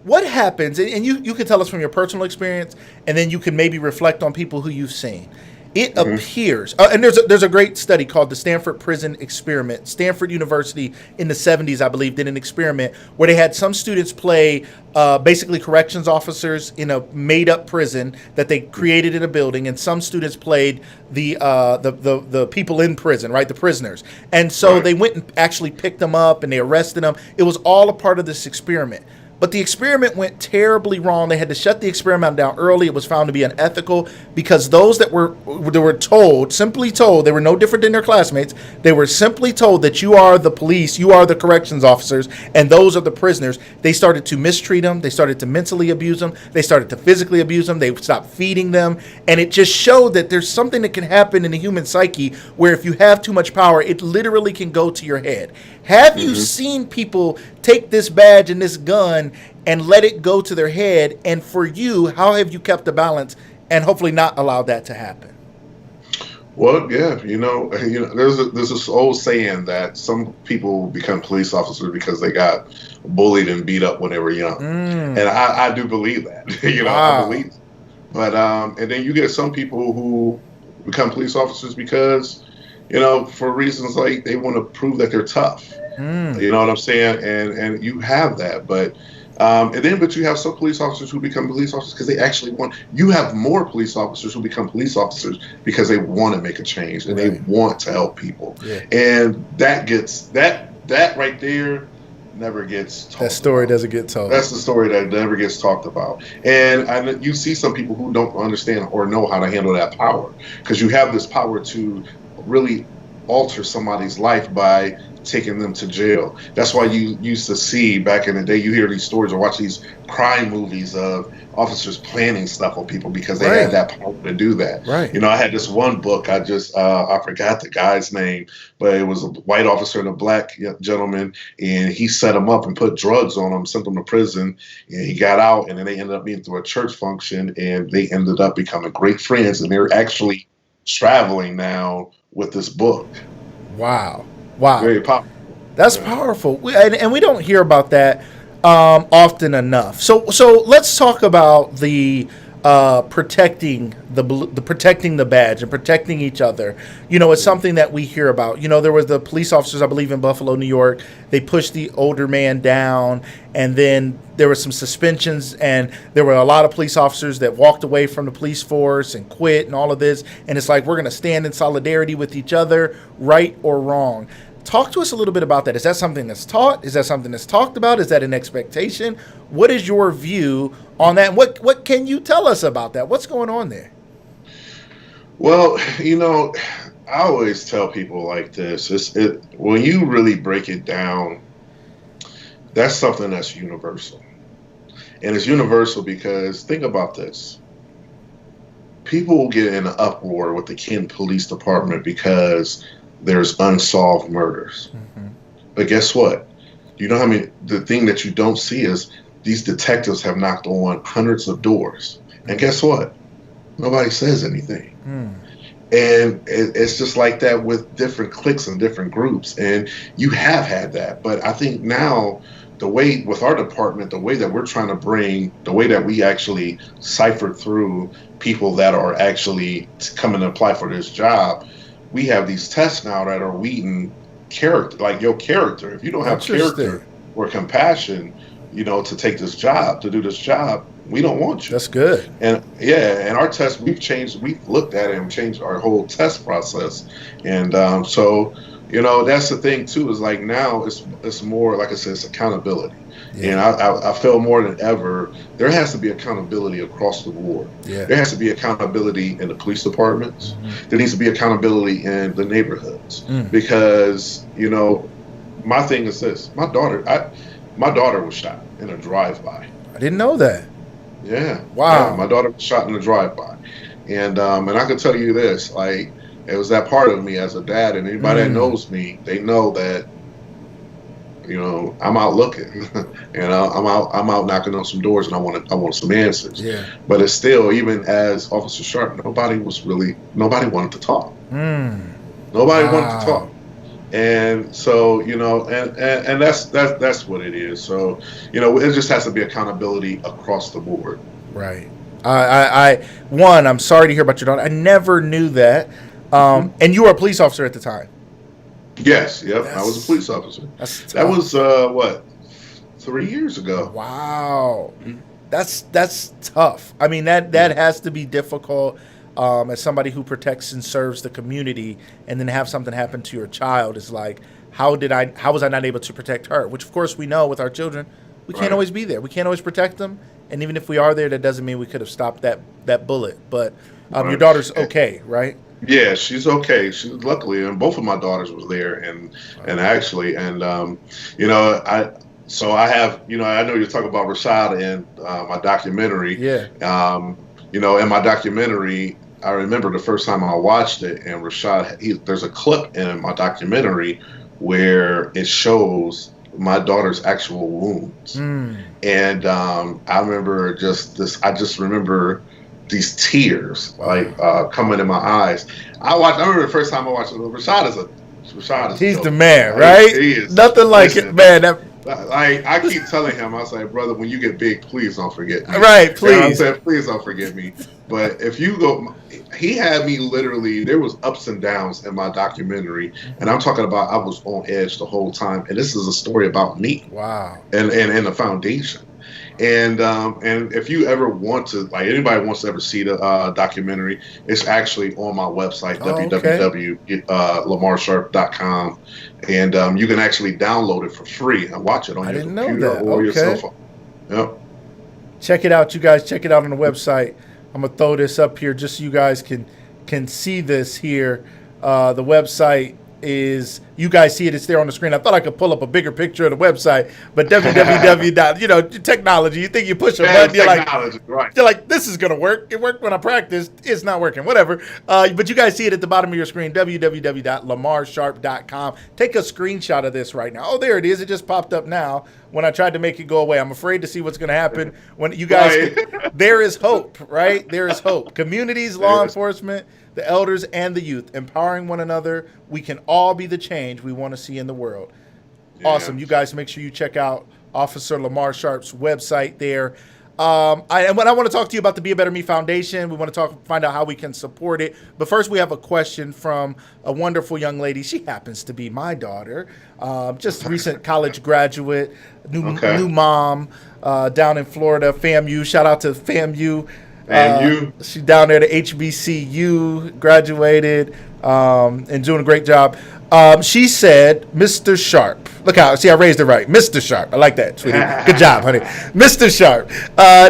Speaker 1: What happens, and you can tell us from your personal experience, and then you can maybe reflect on people who you've seen. It appears, and there's a great study called the Stanford Prison Experiment. Stanford University in the 70s, I believe, did an experiment where they had some students play basically corrections officers in a made-up prison that they created in a building, and some students played the people in prison, right, the prisoners. And so they went and actually picked them up and they arrested them. It was all a part of this experiment. But the experiment went terribly wrong. They had to shut the experiment down early. It was found to be unethical because those that were simply told, they were no different than their classmates. They were simply told that you are the police, you are the corrections officers, and those are the prisoners. They started to mistreat them. They started to mentally abuse them. They started to physically abuse them. They stopped feeding them. And it just showed that there's something that can happen in the human psyche where if you have too much power, it literally can go to your head. Have you seen people take this badge and this gun and let it go to their head? And for you, how have you kept the balance and hopefully not allowed that to happen?
Speaker 2: Well, yeah, there's this old saying that some people become police officers because they got bullied and beat up when they were young, and I do believe that. Wow. I believe it. But and then you get some people who become police officers because for reasons like they want to prove that they're tough. You know what I'm saying? And you have that, but you have some police officers who become police officers because they actually want. You have more police officers who become police officers because they want to make a change and they want to help people. Yeah. And that gets that right there never gets talked
Speaker 1: That story
Speaker 2: about.
Speaker 1: doesn't get told.
Speaker 2: That's the story that never gets talked about. And you see some people who don't understand or know how to handle that power, because you have this power to really alter somebody's life by taking them to jail. That's why you used to see back in the day, you hear these stories or watch these crime movies of officers planning stuff on people because they had that power to do that.
Speaker 1: Right.
Speaker 2: You know, I had this one book, I forgot the guy's name, but it was a white officer and a black gentleman, and he set him up and put drugs on him, sent him to prison, and he got out, and then they ended up being through a church function, and they ended up becoming great friends, and they're actually traveling now with this book.
Speaker 1: Wow.
Speaker 2: Very powerful.
Speaker 1: That's powerful. And we don't hear about that often enough. So let's talk about the protecting the badge and protecting each other. You know, it's something that we hear about. You know, there was the police officers, I believe, in Buffalo, New York. They pushed the older man down, and then there were some suspensions, and there were a lot of police officers that walked away from the police force and quit and all of this. And it's like, we're going to stand in solidarity with each other, right or wrong. Talk to us a little bit about that. Is that something that's taught? Is that something that's talked about? Is that an expectation? What is your view on that? What can you tell us about that? What's going on there?
Speaker 2: Well, you know, I always tell people like this. When you really break it down, that's something that's universal. And it's universal because think about this. People will get in an uproar with the Kent Police Department because there's unsolved murders. Mm-hmm. But guess what? You know how many, the thing that you don't see is these detectives have knocked on hundreds of doors. And guess what? Nobody says anything. And it's just like that with different cliques and different groups. And you have had that. But I think now, the way with our department, the way that we're trying to bring, the way that we actually cipher through people that are actually coming to apply for this job, we have these tests now that are weeding character, like your character. If you don't have character or compassion, you know, to take this job, to do this job, we don't want you.
Speaker 1: That's good.
Speaker 2: And yeah, and our test, we've looked at it and changed our whole test process. And so, you know, that's the thing too, is like now it's more, like I said, it's accountability. Yeah. And I feel more than ever, there has to be accountability across the board. Yeah. There has to be accountability in the police departments. Mm-hmm. There needs to be accountability in the neighborhoods. Because, you know, my thing is this. My daughter was shot in a drive-by.
Speaker 1: I didn't know that.
Speaker 2: Yeah.
Speaker 1: Wow.
Speaker 2: Yeah, my daughter was shot in a drive-by. And I can tell you this, like, it was that part of me as a dad, and anybody that knows me, they know that, you know, I'm out looking, and I'm out knocking on some doors, and I want some answers. Yeah. But it's still, even as Officer Sharpe, nobody wanted to talk. Nobody wanted to talk. And so, you know, and that's what it is. So, you know, it just has to be accountability across the board.
Speaker 1: Right. I'm sorry to hear about your daughter. I never knew that. And you were a police officer at the time.
Speaker 2: Yes. Yep. I was a police officer. That was what, 3 years ago.
Speaker 1: Wow. That's tough. I mean, that has to be difficult. As somebody who protects and serves the community, and then have something happen to your child, is like, how was I not able to protect her? Which, of course, we know with our children, we can't always be there. We can't always protect them. And even if we are there, that doesn't mean we could have stopped that bullet. But your daughter's okay, right?
Speaker 2: Yeah, she's okay. She's luckily, and both of my daughters was there, and actually, and you know, I have, you know, I know you're talking about Rashad and my documentary. Yeah. You know, in my documentary, I remember the first time I watched it, and Rashad, there's a clip in my documentary where it shows my daughter's actual wounds. And I remember I just remember these tears coming in my eyes. I remember the first time I watched it. Rashad is
Speaker 1: he's the man, right?
Speaker 2: He is.
Speaker 1: Nothing like it, man.
Speaker 2: I keep telling him, I was like, brother, when you get big, please don't forget me.
Speaker 1: Right, please.
Speaker 2: And I said, please don't forget me. But if you go, he had me literally, there was ups and downs in my documentary. And I'm talking about, I was on edge the whole time. And this is a story about me.
Speaker 1: Wow.
Speaker 2: And the foundation. And if you ever want to, like anybody wants to ever see the documentary, it's actually on my website,
Speaker 1: Oh, okay.
Speaker 2: www.lemarsharpe.com, and you can actually download it for free and watch it on
Speaker 1: I
Speaker 2: your
Speaker 1: didn't know
Speaker 2: computer
Speaker 1: that.
Speaker 2: or your cell
Speaker 1: Okay.
Speaker 2: phone. Yep.
Speaker 1: Check it out, you guys. Check it out on the website. I'm gonna throw this up here just so you guys can see this here. The website is, you guys see it. It's there on the screen. I thought I could pull up a bigger picture of the website, but www. Technology. You think you push a
Speaker 2: Yeah,
Speaker 1: button,
Speaker 2: technology, right?
Speaker 1: you're like, this is gonna work. It worked when I practiced. It's not working. Whatever. But you guys see it at the bottom of your screen. www.lemarsharpe.com. Take a screenshot of this right now. Oh, there it is. It just popped up now. When I tried to make it go away, I'm afraid to see what's going to happen when you guys.
Speaker 2: Right.
Speaker 1: There is hope, right? There is hope. Communities, law
Speaker 2: There's-
Speaker 1: enforcement, the elders, and the youth empowering one another. We can all be the change we want to see in the world.
Speaker 2: yeah.
Speaker 1: Awesome. You guys make sure you check out Officer Lemar Sharpe's website there. And when I want to talk to you about the Be a Better Me Foundation, we want to find out how we can support it. But first, we have a question from a wonderful young lady. She happens to be my daughter, just recent college graduate,
Speaker 2: Okay.
Speaker 1: new mom down in Florida, FAMU. Shout out to FAMU.
Speaker 2: And
Speaker 1: She's down there to HBCU, graduated, and doing a great job. She said, Mr. Sharpe. Look how, see, I raised it right. Mr. Sharpe. I like that, sweetie. Good job, honey. Mr. Sharpe,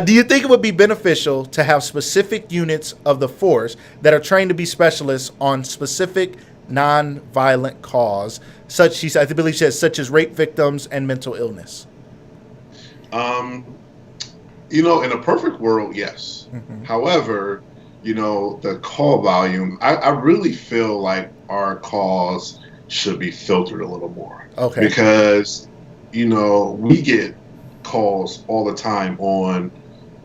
Speaker 1: do you think it would be beneficial to have specific units of the force that are trained to be specialists on specific non-violent cause, such, I believe she says, such as rape victims and mental illness?
Speaker 2: in a perfect world, yes. However, the call volume, I really feel like our calls should be filtered a little more.
Speaker 1: Okay.
Speaker 2: Because, we get calls all the time on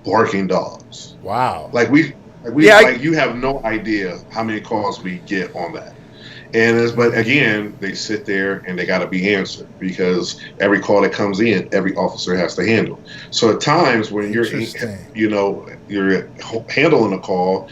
Speaker 2: barking dogs.
Speaker 1: Wow.
Speaker 2: Like you have no idea how many calls we get on that. But again, they sit there and they got to be answered because every call that comes in, every officer has to handle. So at times when you're handling a call,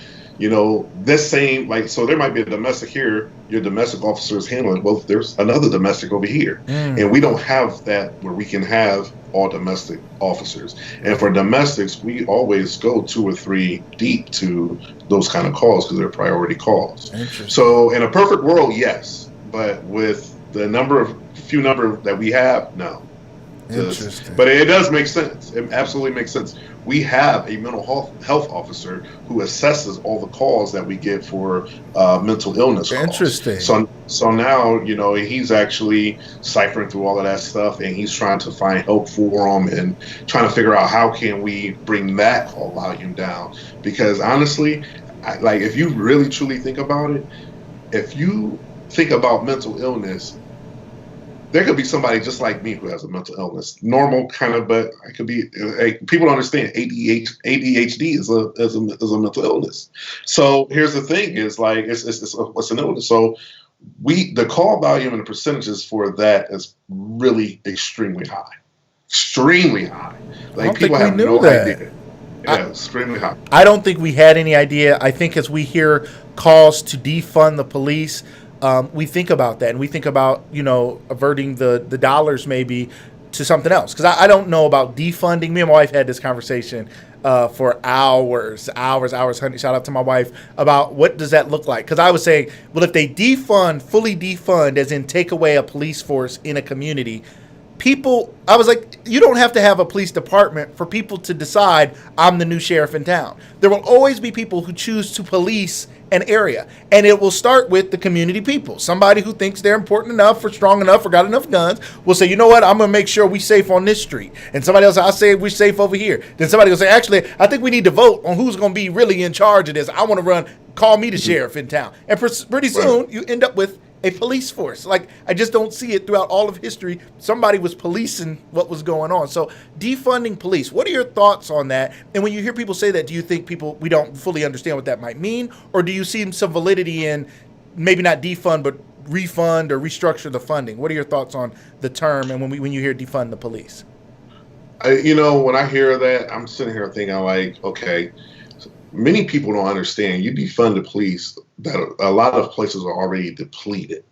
Speaker 2: this same, so there might be a domestic here, your domestic officer is handling. Well, there's another domestic over here, and we don't have that where we can have all domestic officers. And for domestics, we always go 2 or 3 deep to those kind of calls because they're priority calls. So in a perfect world, yes, but with the few number that we have, no.
Speaker 1: Interesting.
Speaker 2: But it does make sense. It absolutely makes sense. We have a mental health officer who assesses all the calls that we get for mental illness calls.
Speaker 1: Interesting.
Speaker 2: So now, he's actually ciphering through all of that stuff, and he's trying to find help for them and trying to figure out how can we bring that call volume down. Because honestly, if you really truly think about it, if you think about mental illness, there could be somebody just like me who has a mental illness, normal kind of, but it could be. People don't understand ADHD is a mental illness. So here's the thing: is it's an illness. So the call volume and the percentages for that is really extremely high, extremely high.
Speaker 1: Like
Speaker 2: people have no idea. Yeah, extremely high.
Speaker 1: I don't think we had any idea. I think as we hear calls to defund the police, we think about that, and we think about averting the dollars maybe to something else. Because I don't know about defunding. Me and my wife had this conversation for hours. Honey, shout out to my wife about what does that look like. Because I was saying, well, if they fully defund, as in take away a police force in a community, I was like, you don't have to have a police department for people to decide I'm the new sheriff in town. There will always be people who choose to police an area, and it will start with the community people. Somebody who thinks they're important enough, or strong enough, or got enough guns will say, you know what, I'm going to make sure we safe on this street. And somebody else, I'll say we're safe over here. Then somebody will say, actually, I think we need to vote on who's going to be really in charge of this. I want to call me the sheriff in town. And pretty soon you end up with a police force. I just don't see it throughout all of history. Somebody was policing what was going on. So defunding police, what are your thoughts on that? And when you hear people say that, do you think we don't fully understand what that might mean? Or do you see some validity in maybe not defund, but refund or restructure the funding? What are your thoughts on the term and when you hear defund the police?
Speaker 2: When I hear that, I'm sitting here thinking okay, many people don't understand. You defund the police, that a lot of places are already depleted.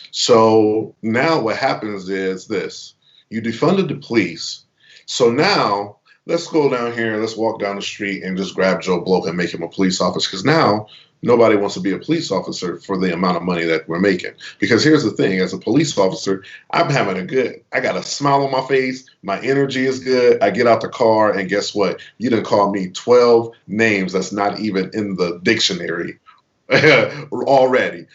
Speaker 2: So now what happens is this: you defunded the police. So now let's go down here and let's walk down the street and just grab Joe Bloke and make him a police officer. Because now nobody wants to be a police officer for the amount of money that we're making. Because here's the thing, as a police officer, I got a smile on my face. My energy is good. I get out the car and guess what? You done call me 12 names that's not even in the dictionary already.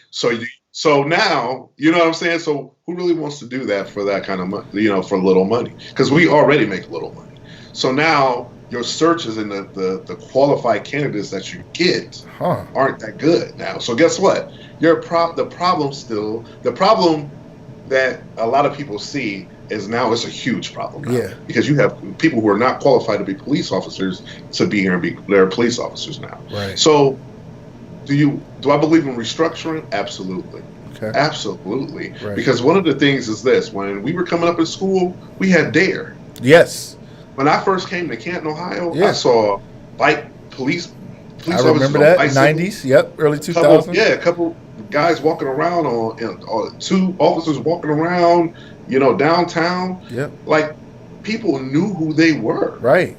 Speaker 2: So now, you know what I'm saying? So who really wants to do that for that kind of money, for little money? Because we already make little money. So now your searches and the qualified candidates that you get aren't that good now. So guess what? The problem that a lot of people see is now it's a huge problem now.
Speaker 1: Yeah.
Speaker 2: Because you have people who are not qualified to be police officers to be here and they're police officers now.
Speaker 1: Right.
Speaker 2: So do I believe in restructuring? Absolutely.
Speaker 1: Okay.
Speaker 2: Absolutely.
Speaker 1: Right.
Speaker 2: Because one of the things is this: when we were coming up in school, we had DARE.
Speaker 1: Yes.
Speaker 2: When I first came to Canton, Ohio,
Speaker 1: Yeah.
Speaker 2: I saw police
Speaker 1: I remember that, 90s, yep, early 2000s.
Speaker 2: A couple guys walking around on 2 officers walking around, downtown.
Speaker 1: Yep.
Speaker 2: Like, people knew who they were.
Speaker 1: Right.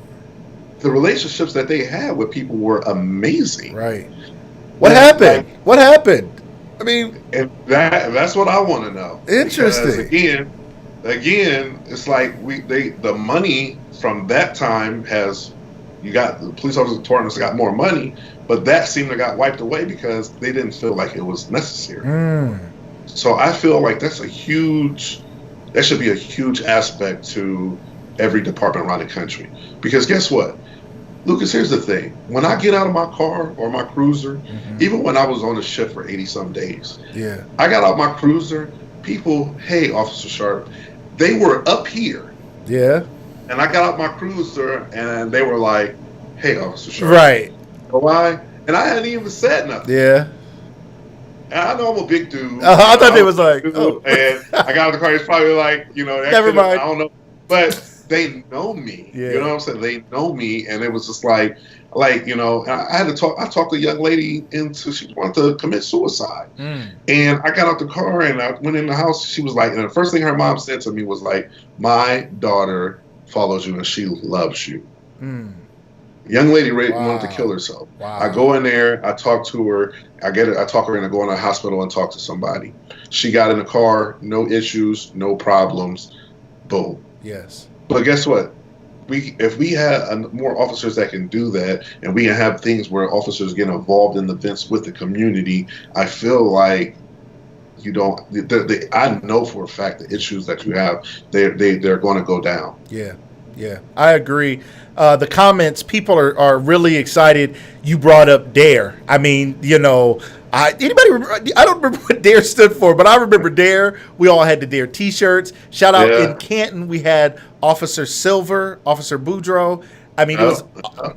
Speaker 2: The relationships that they had with people were amazing.
Speaker 1: Right. What happened? What happened? I mean,
Speaker 2: and that's what I want to know.
Speaker 1: Interesting.
Speaker 2: Because again, it's like the money from that time you got the police officers departments got more money, but that seemed to got wiped away because they didn't feel like it was necessary. So I feel like that should be a huge aspect to every department around the country. Because guess what? Lucas, here's the thing. When I get out of my car or my cruiser, even when I was on the shift for 80-some days, I got out my cruiser, people, hey, Officer Sharpe, they were up here.
Speaker 1: Yeah.
Speaker 2: And I got out my cruiser and they were like, hey, Officer Sharpe.
Speaker 1: Right.
Speaker 2: Why? And I hadn't even said nothing.
Speaker 1: Yeah.
Speaker 2: And I know I'm a big dude.
Speaker 1: I thought they was like, oh.
Speaker 2: And I got out of the car, it's probably like,
Speaker 1: never mind.
Speaker 2: I don't know. But they know me.
Speaker 1: Yeah.
Speaker 2: You know what I'm saying? They know me, and it was just like I had to talk. I talked a young lady into she wanted to commit suicide, and I got out the car and I went in the house. She was like, and the first thing her mom said to me was like, "My daughter follows you and she loves you." Young lady wanted to kill herself.
Speaker 1: Wow.
Speaker 2: I go in there, I talk to her, I talk her into going to the hospital and talk to somebody. She got in the car, no issues, no problems, boom.
Speaker 1: Yes.
Speaker 2: But guess what? If we had more officers that can do that, and we can have things where officers get involved in events with the community, I feel like I know for a fact the issues that you have, they're going to go down.
Speaker 1: Yeah, I agree. The comments, people are really excited. You brought up DARE. I mean, I don't remember what DARE stood for, but I remember DARE. We all had the DARE T-shirts. Shout out in Canton, we had Officer Silver, Officer Boudreaux. I mean, it was,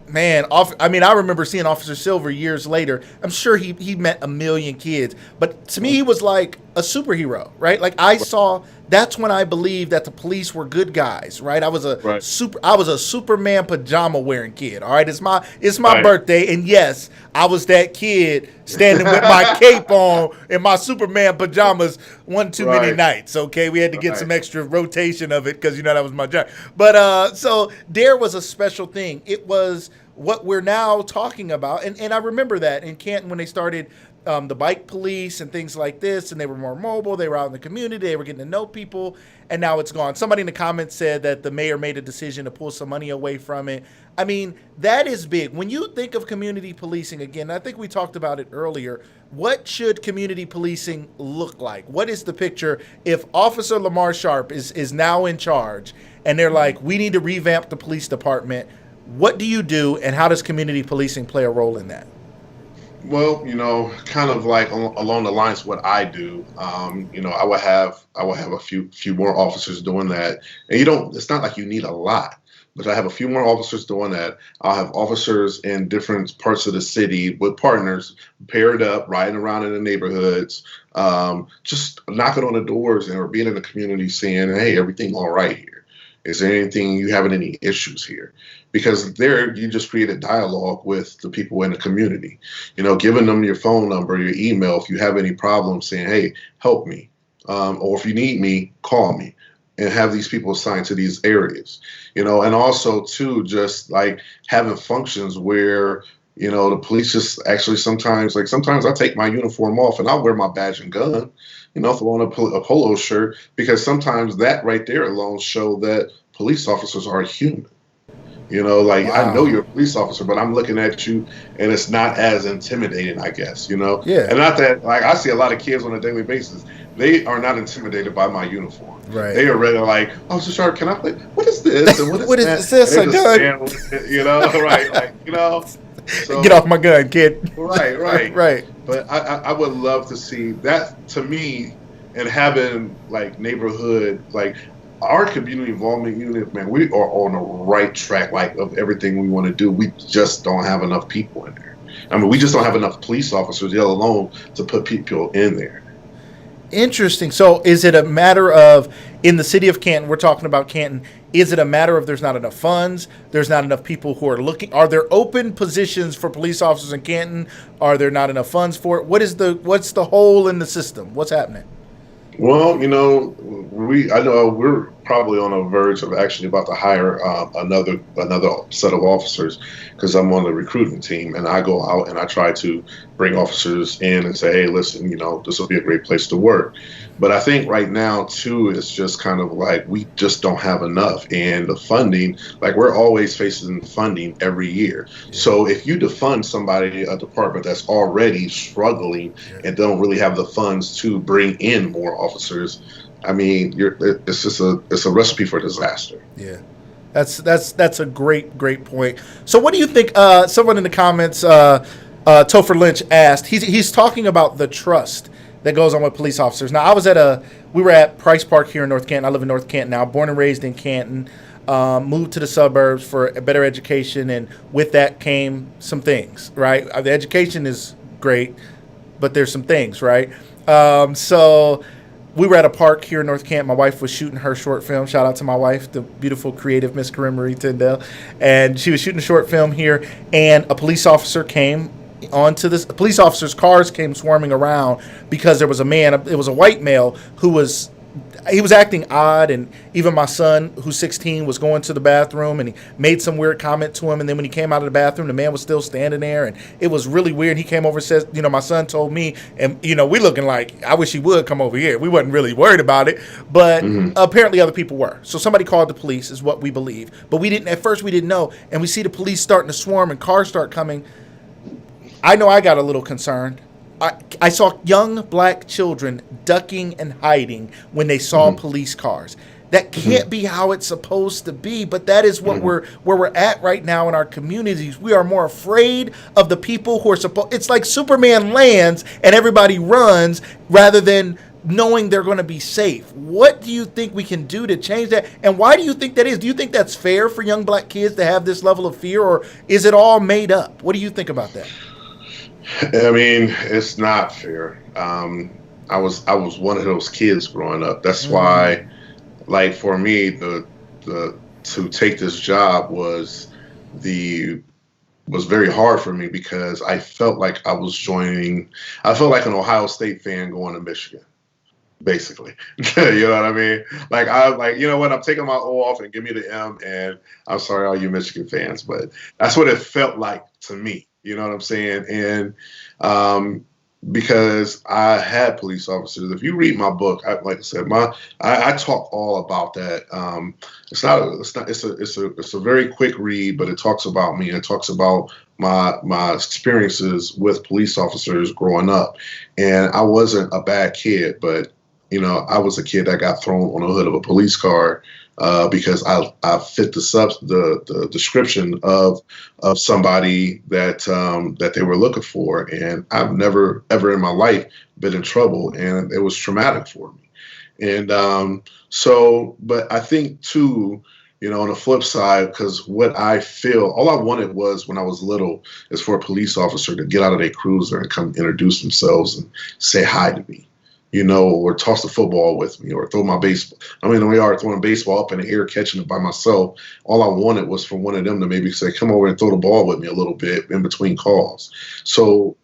Speaker 1: man, I remember seeing Officer Silver years later. I'm sure he met a million kids. But to me, he was like a superhero, right? Like that's when I believed that the police were good guys, right? I was a Superman pajama wearing kid, all right? It's my birthday, and yes, I was that kid standing with my cape on in my Superman pajamas one too many nights, okay? We had to get some extra rotation of it because, that was my job. But so DARE was a special thing. It was what we're now talking about. And I remember that in Canton when they started the bike police and things like this, and they were more mobile. They were out in the community. They were getting to know people, and now it's gone. Somebody in the comments said that the mayor made a decision to pull some money away from it. I mean, that is big. When you think of community policing, again, I think we talked about it earlier, what should community policing look like? What is the picture if Officer Lemar Sharpe is now in charge, and they're like, we need to revamp the police department? What do you do, and how does community policing play a role in that?
Speaker 2: Well, kind of like along the lines of what I do, I will have a few more officers doing that. And it's not like you need a lot, but I have a few more officers doing that. I'll have officers in different parts of the city with partners paired up, riding around in the neighborhoods, just knocking on the doors or being in the community saying, hey, everything all right here? Is there anything you having any issues here? Because there you just create a dialogue with the people in the community, giving them your phone number, your email. If you have any problems, saying, hey, help me. Or if you need me, call me. and have these people assigned to these areas, and also too, just like having functions where, the police just actually sometimes I take my uniform off and I'll wear my badge and gun, throw on a polo shirt, because sometimes that right there alone show that police officers are human. Like, I know
Speaker 1: Wow.
Speaker 2: you're a police officer, but I'm looking at you and it's not as intimidating, I guess,
Speaker 1: Yeah.
Speaker 2: And not that, like, I see a lot of kids on a daily basis. They are not intimidated by my uniform.
Speaker 1: Right.
Speaker 2: They are ready, like, oh, so Sharp, can I play? What is this? And what is
Speaker 1: What
Speaker 2: that?
Speaker 1: is this?
Speaker 2: And
Speaker 1: A
Speaker 2: they just
Speaker 1: gun?
Speaker 2: stand with it, right? Like,
Speaker 1: Get off
Speaker 2: so,
Speaker 1: my gun, kid.
Speaker 2: right.
Speaker 1: Right.
Speaker 2: But I would love to see that, to me, and having, like, neighborhood, like, our community involvement unit, man, we are on the right track, like, of everything we want to do. We just don't have enough people in there. I mean, we just don't have enough police officers, let alone to put people in there.
Speaker 1: Interesting. So, is it a matter of, in the city of Canton, we're talking about Canton, is it a matter of there's not enough funds, there's not enough people who are looking? Are there open positions for police officers in Canton? Are there not enough funds for it? What's the hole in the system? What's happening?
Speaker 2: Well, I know we're probably on the verge of actually about to hire another set of officers, because I'm on the recruiting team, and I go out and I try to bring officers in and say, hey, listen, this will be a great place to work. But I think right now too, it's just kind of like we just don't have enough, and the funding, like, we're always facing funding every year. So if you defund a department that's already struggling and don't really have the funds to bring in more officers, I mean, it's a recipe for disaster.
Speaker 1: Yeah. That's a great point. So, what do you think? Someone in the comments, Topher Lynch asked. He's talking about the trust that goes on with police officers. Now, we were at Price Park here in North Canton. I live in North Canton now. Born and raised in Canton. Moved to the suburbs for a better education, and with that came some things. Right, the education is great, but there's some things. Right, so. We were at a park here in North Canton. My wife was shooting her short film. Shout out to my wife, the beautiful, creative Miss Corinne Marie Tyndale. And she was shooting a short film here, and a police officer came onto this. Police officers' cars came swarming around because there was a man. It was a white male who was acting odd, and even my son, who's 16, was going to the bathroom, and he made some weird comment to him, and then when he came out of the bathroom, the man was still standing there, and it was really weird. He came over and says, my son told me, and, we looking like, I wish he would come over here. We wasn't really worried about it, but apparently other people were. So somebody called the police, is what we believe. But at first we didn't know, and we see the police starting to swarm and cars start coming. I know I got a little concerned. I saw young black children ducking and hiding when they saw police cars. That can't be how it's supposed to be, but that is what where we're at right now in our communities. We are more afraid of the people who are supposed. It's like Superman lands and everybody runs rather than knowing they're going to be safe. What do you think we can do to change that? And why do you think that is? Do you think that's fair for young black kids to have this level of fear, or is it all made up? What do you think about that?
Speaker 2: I mean, it's not fair. I was one of those kids growing up. That's why, like, for me, the to take this job was very hard for me, because I felt like I felt like an Ohio State fan going to Michigan, basically. You know what I mean? What, I'm taking my O off and give me the M, and I'm sorry, all you Michigan fans, but that's what it felt like to me. You know what I'm saying? And because I had police officers. If you read my book, like I said, I talk all about that. It's a very quick read, but it talks about me. It talks about my experiences with police officers growing up. And I wasn't a bad kid, but I was a kid that got thrown on the hood of a police car because I fit the description of somebody that they were looking for, and I've never ever in my life been in trouble, and it was traumatic for me. And but I think too, on the flip side, because what I feel, all I wanted was, when I was little, is for a police officer to get out of their cruiser and come introduce themselves and say hi to me. or toss the football with me, or throw my baseball. I mean, we are throwing a baseball up in the air, catching it by myself. All I wanted was for one of them to maybe say, "Come over and throw the ball with me a little bit in between calls." So,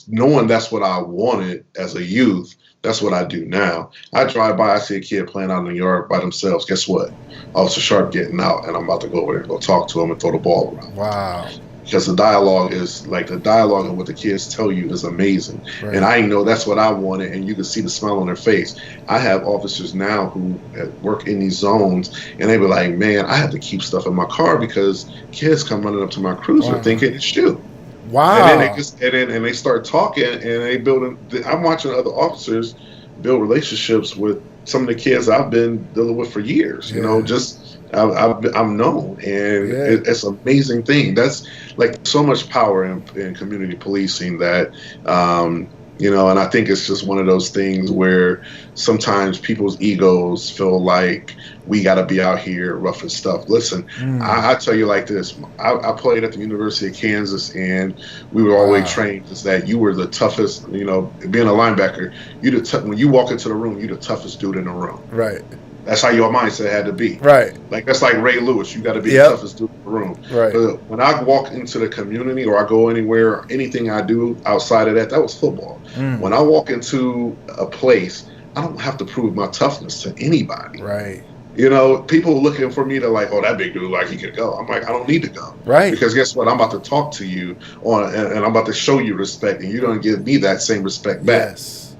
Speaker 2: knowing that's what I wanted as a youth, that's what I do now. I drive by, I see a kid playing out in the yard by themselves. Guess what? Officer Sharp getting out, and I'm about to go over there and go talk to him and throw the ball around.
Speaker 1: Wow.
Speaker 2: Because the dialogue and what the kids tell you is amazing.
Speaker 1: Right.
Speaker 2: And I know that's what I wanted, and you can see the smile on their face. I have officers now who work in these zones, and they be like, "Man, I have to keep stuff in my car because kids come running up to my cruiser thinking it's you."
Speaker 1: Wow.
Speaker 2: And then they just and they start talking, and they building. I'm watching other officers build relationships with some of the kids I've been dealing with for years. Just I'm known, and it's an amazing thing. That's like so much power in community policing that, and I think it's just one of those things where sometimes people's egos feel like we got to be out here rough and stuff. Listen, I tell you like this. I played at the University of Kansas, and we were always trained is that you were the toughest, being a linebacker, when you walk into the room, you're the toughest dude in the room.
Speaker 1: Right.
Speaker 2: That's how your mindset had to be.
Speaker 1: Right.
Speaker 2: Like, that's like Ray Lewis. You got to be the toughest dude in the room.
Speaker 1: Right.
Speaker 2: But when I walk into the community or I go anywhere, anything I do outside of that was football. When I walk into a place, I don't have to prove my toughness to anybody.
Speaker 1: Right.
Speaker 2: People looking for me to like, "Oh, that big dude, like he could go." I'm like, I don't need to go.
Speaker 1: Right.
Speaker 2: Because guess what? I'm about to talk to you and I'm about to show you respect, and you don't give me that same respect back.
Speaker 1: Yes.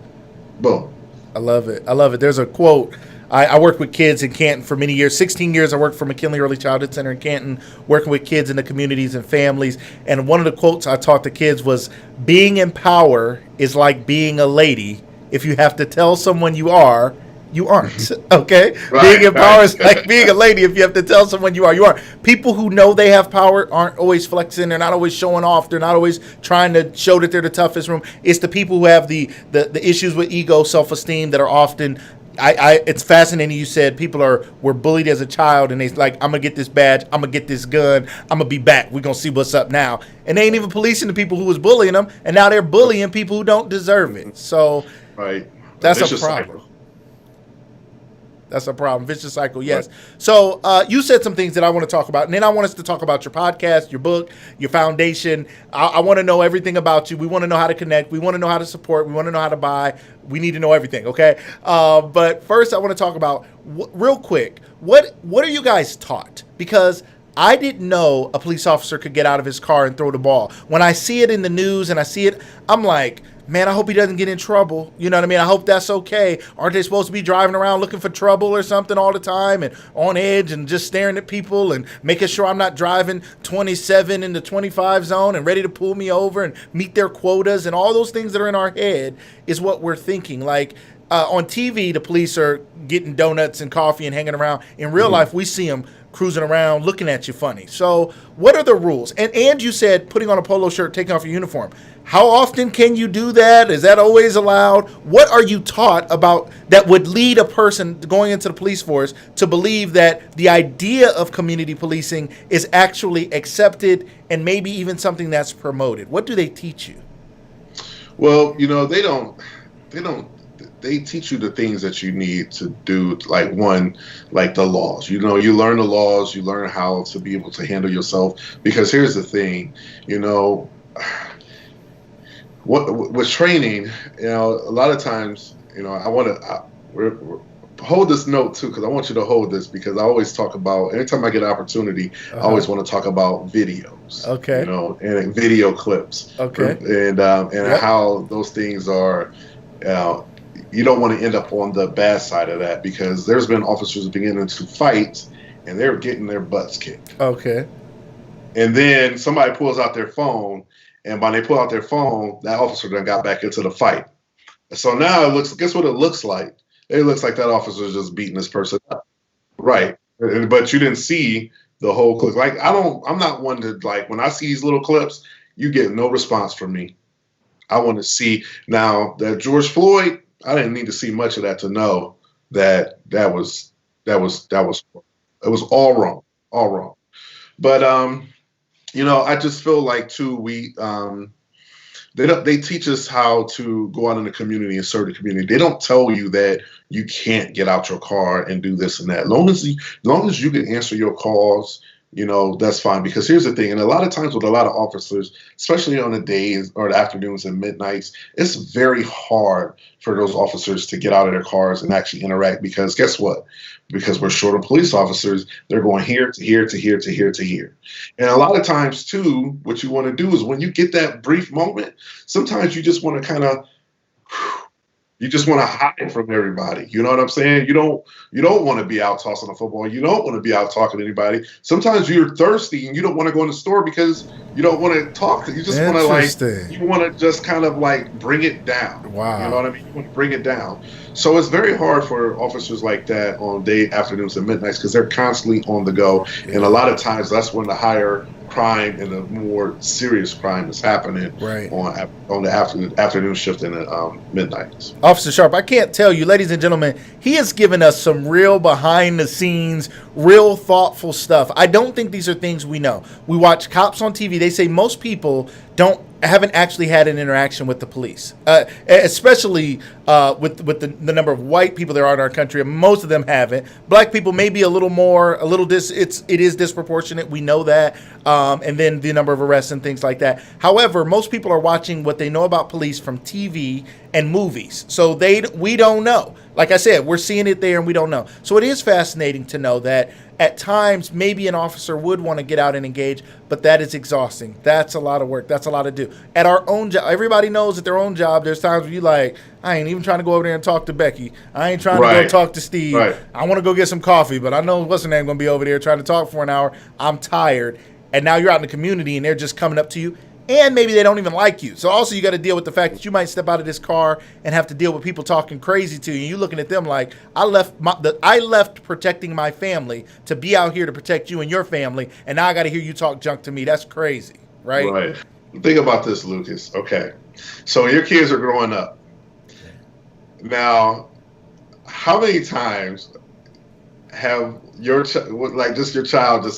Speaker 2: Boom.
Speaker 1: I love it. There's a quote. I worked with kids in Canton for many years. 16 years I worked for McKinley Early Childhood Center in Canton, working with kids in the communities and families. And one of the quotes I taught the kids was, "Being in power is like being a lady. If you have to tell someone you are, you aren't." Okay? Being in power is like being a lady. If you have to tell someone you are, you aren't. People who know they have power aren't always flexing. They're not always showing off. They're not always trying to show that they're the toughest room. It's the people who have the issues with ego, self-esteem that are often... it's fascinating. You said were bullied as a child, and they like, "I'm gonna get this badge, I'm gonna get this gun, I'm gonna be back. We're gonna see what's up now." And they ain't even policing the people who was bullying them, and now they're bullying people who don't deserve it. So that's a problem. That's a problem. Vicious cycle, yes. Right. So you said some things that I want to talk about, and then I want us to talk about your podcast, your book, your foundation. I want to know everything about you. We want to know how to connect. We want to know how to support. We want to know how to buy. We need to know everything, okay? But first, I want to talk about, real quick, what are you guys taught? Because I didn't know a police officer could get out of his car and throw the ball. When I see it in the news and I see it, I'm like, man, I hope he doesn't get in trouble. You know what I mean? I hope that's okay. Aren't they supposed to be driving around looking for trouble or something all the time and on edge and just staring at people and making sure I'm not driving 27 in the 25 zone and ready to pull me over and meet their quotas, and all those things that are in our head is what we're thinking. Like, on TV, the police are getting donuts and coffee and hanging around. In real life, we see them cruising around looking at you funny. So what are the rules? And you said putting on a polo shirt, taking off your uniform. How often can you do that? Is that always allowed? What are you taught about that would lead a person going into the police force to believe that the idea of community policing is actually accepted and maybe even something that's promoted? What do they teach you?
Speaker 2: Well, they teach you the things that you need to do, like the laws. You learn the laws, you learn how to be able to handle yourself. Because here's the thing, with training, a lot of times, I want to hold this note too, because I want you to hold this, because I always talk about, anytime I get an opportunity, I always want to talk about videos.
Speaker 1: Okay.
Speaker 2: And video clips.
Speaker 1: Okay.
Speaker 2: And how those things are. You don't want to end up on the bad side of that, because there's been officers beginning to fight and they're getting their butts kicked.
Speaker 1: Okay.
Speaker 2: And then somebody pulls out their phone, and when they pull out their phone, that officer then got back into the fight. So now guess what it looks like? It looks like that officer is just beating this person up. Right. But you didn't see the whole clip. Like, I'm not one to, like, when I see these little clips, you get no response from me. I want to see now that George Floyd, I didn't need to see much of that to know that was it was all wrong. But I just feel like too, They teach us how to go out in the community and serve the community. They don't tell you that you can't get out your car and do this and that. Long as you can answer your calls, that's fine. Because here's the thing, and a lot of times with a lot of officers, especially on the days or the afternoons and midnights, it's very hard for those officers to get out of their cars and actually interact. Because guess what? Because we're short of police officers, they're going here to here to here to here to here. And a lot of times too, what you want to do is when you get that brief moment, sometimes you just want to kind of hide from everybody. You know what I'm saying? You don't want to be out tossing a football. You don't want to be out talking to anybody. Sometimes you're thirsty and you don't want to go in the store because you don't want to talk. You just want to just kind of like bring it down.
Speaker 1: Wow.
Speaker 2: You know what I mean? You want to bring it down. So it's very hard for officers like that on day afternoons and midnights because they're constantly on the go. Yeah. And a lot of times that's when the higher crime and the more serious crime is happening on the afternoon shift and the midnights.
Speaker 1: Officer Sharpe, I can't tell you, ladies and gentlemen, he has given us some real behind the scenes, real thoughtful stuff. I don't think these are things we know. We watch cops on TV. They say most people haven't actually had an interaction with the police, especially with the number of white people there are in our country. Most of them haven't. Black people maybe it is disproportionate. We know that. And then the number of arrests and things like that. However, most people are watching what they know about police from TV and movies. So we don't know. Like I said, we're seeing it there and we don't know. So it is fascinating to know that at times maybe an officer would want to get out and engage, but that is exhausting. That's a lot of work. That's a lot to do. At our own job, everybody knows at their own job, there's times where you like, I ain't even trying to go over there and talk to Becky. I ain't trying to go talk to Steve. Right. I want to go get some coffee, but I know what's her name going to be over there trying to talk for an hour. I'm tired. And now you're out in the community and they're just coming up to you. And maybe they don't even like you. So also you got to deal with the fact that you might step out of this car and have to deal with people talking crazy to you. And you looking at them like, I left protecting my family to be out here to protect you and your family. And now I got to hear you talk junk to me. That's crazy, right?
Speaker 2: Right. Think about this, Lucas. Okay. So your kids are growing up. Now, how many times have your child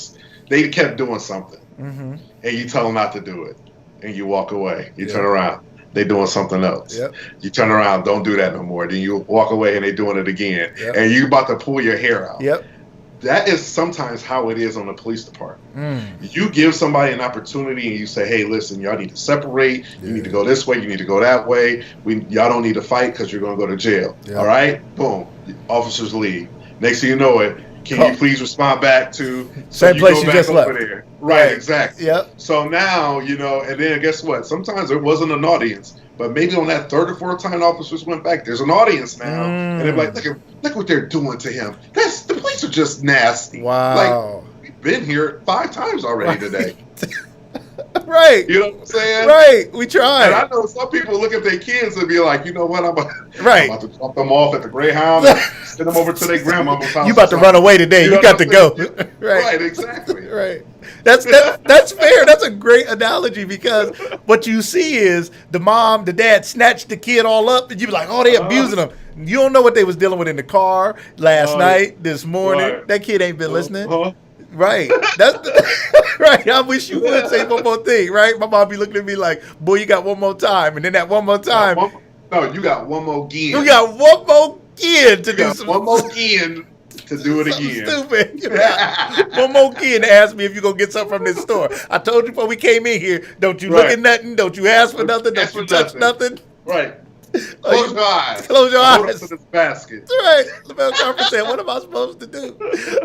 Speaker 2: they kept doing something and you tell them not to do it and you walk away. You turn around, they doing something else. Yep. You turn around, don't do that no more. Then you walk away and they doing it again. Yep. And you about to pull your hair out.
Speaker 1: Yep.
Speaker 2: That is sometimes how it is on the police department. You give somebody an opportunity and you say, hey, listen, y'all need to separate. You need to go this way. You need to go that way. Y'all don't need to fight because you're going to go to jail. Yep. All right? Boom. Officers leave. Next thing you know it, can you please respond back to
Speaker 1: same place you just left?
Speaker 2: There. Right, exactly.
Speaker 1: Yep.
Speaker 2: So now, and then guess what? Sometimes there wasn't an audience, but maybe on that third or fourth time officers went back, there's an audience now. And they're like, look what they're doing to him. The police are just nasty.
Speaker 1: Wow.
Speaker 2: Like, we've been here 5 times already today.
Speaker 1: Right.
Speaker 2: You know what I'm saying?
Speaker 1: Right. We tried.
Speaker 2: And I know some people look at their kids and be like, you know what? I'm about to drop them off at the Greyhound and send them over to their grandmama's house.
Speaker 1: You about to run away today. You got to go.
Speaker 2: Right, exactly.
Speaker 1: Right. That's fair. That's a great analogy because what you see is the dad snatched the kid all up and you be like, oh, they abusing them. You don't know what they was dealing with in the car last night, this morning. Right. That kid ain't been listening. Right. That's right. I wish you would say one more thing, right? My mom be looking at me like, boy, you got one more time. And then that one more time.
Speaker 2: No, you got one more again.
Speaker 1: You got one more again to do some.
Speaker 2: One more again to do it again.
Speaker 1: Stupid. One more again to ask me if you're going to get something from this store. I told you before we came in here, don't you look at nothing. Don't you ask for nothing. Don't you touch nothing.
Speaker 2: Right. Close your eyes.
Speaker 1: Close your
Speaker 2: eyes.
Speaker 1: Hold
Speaker 2: up to this basket.
Speaker 1: That's right. Lemar Sharpe said, what am I supposed to do?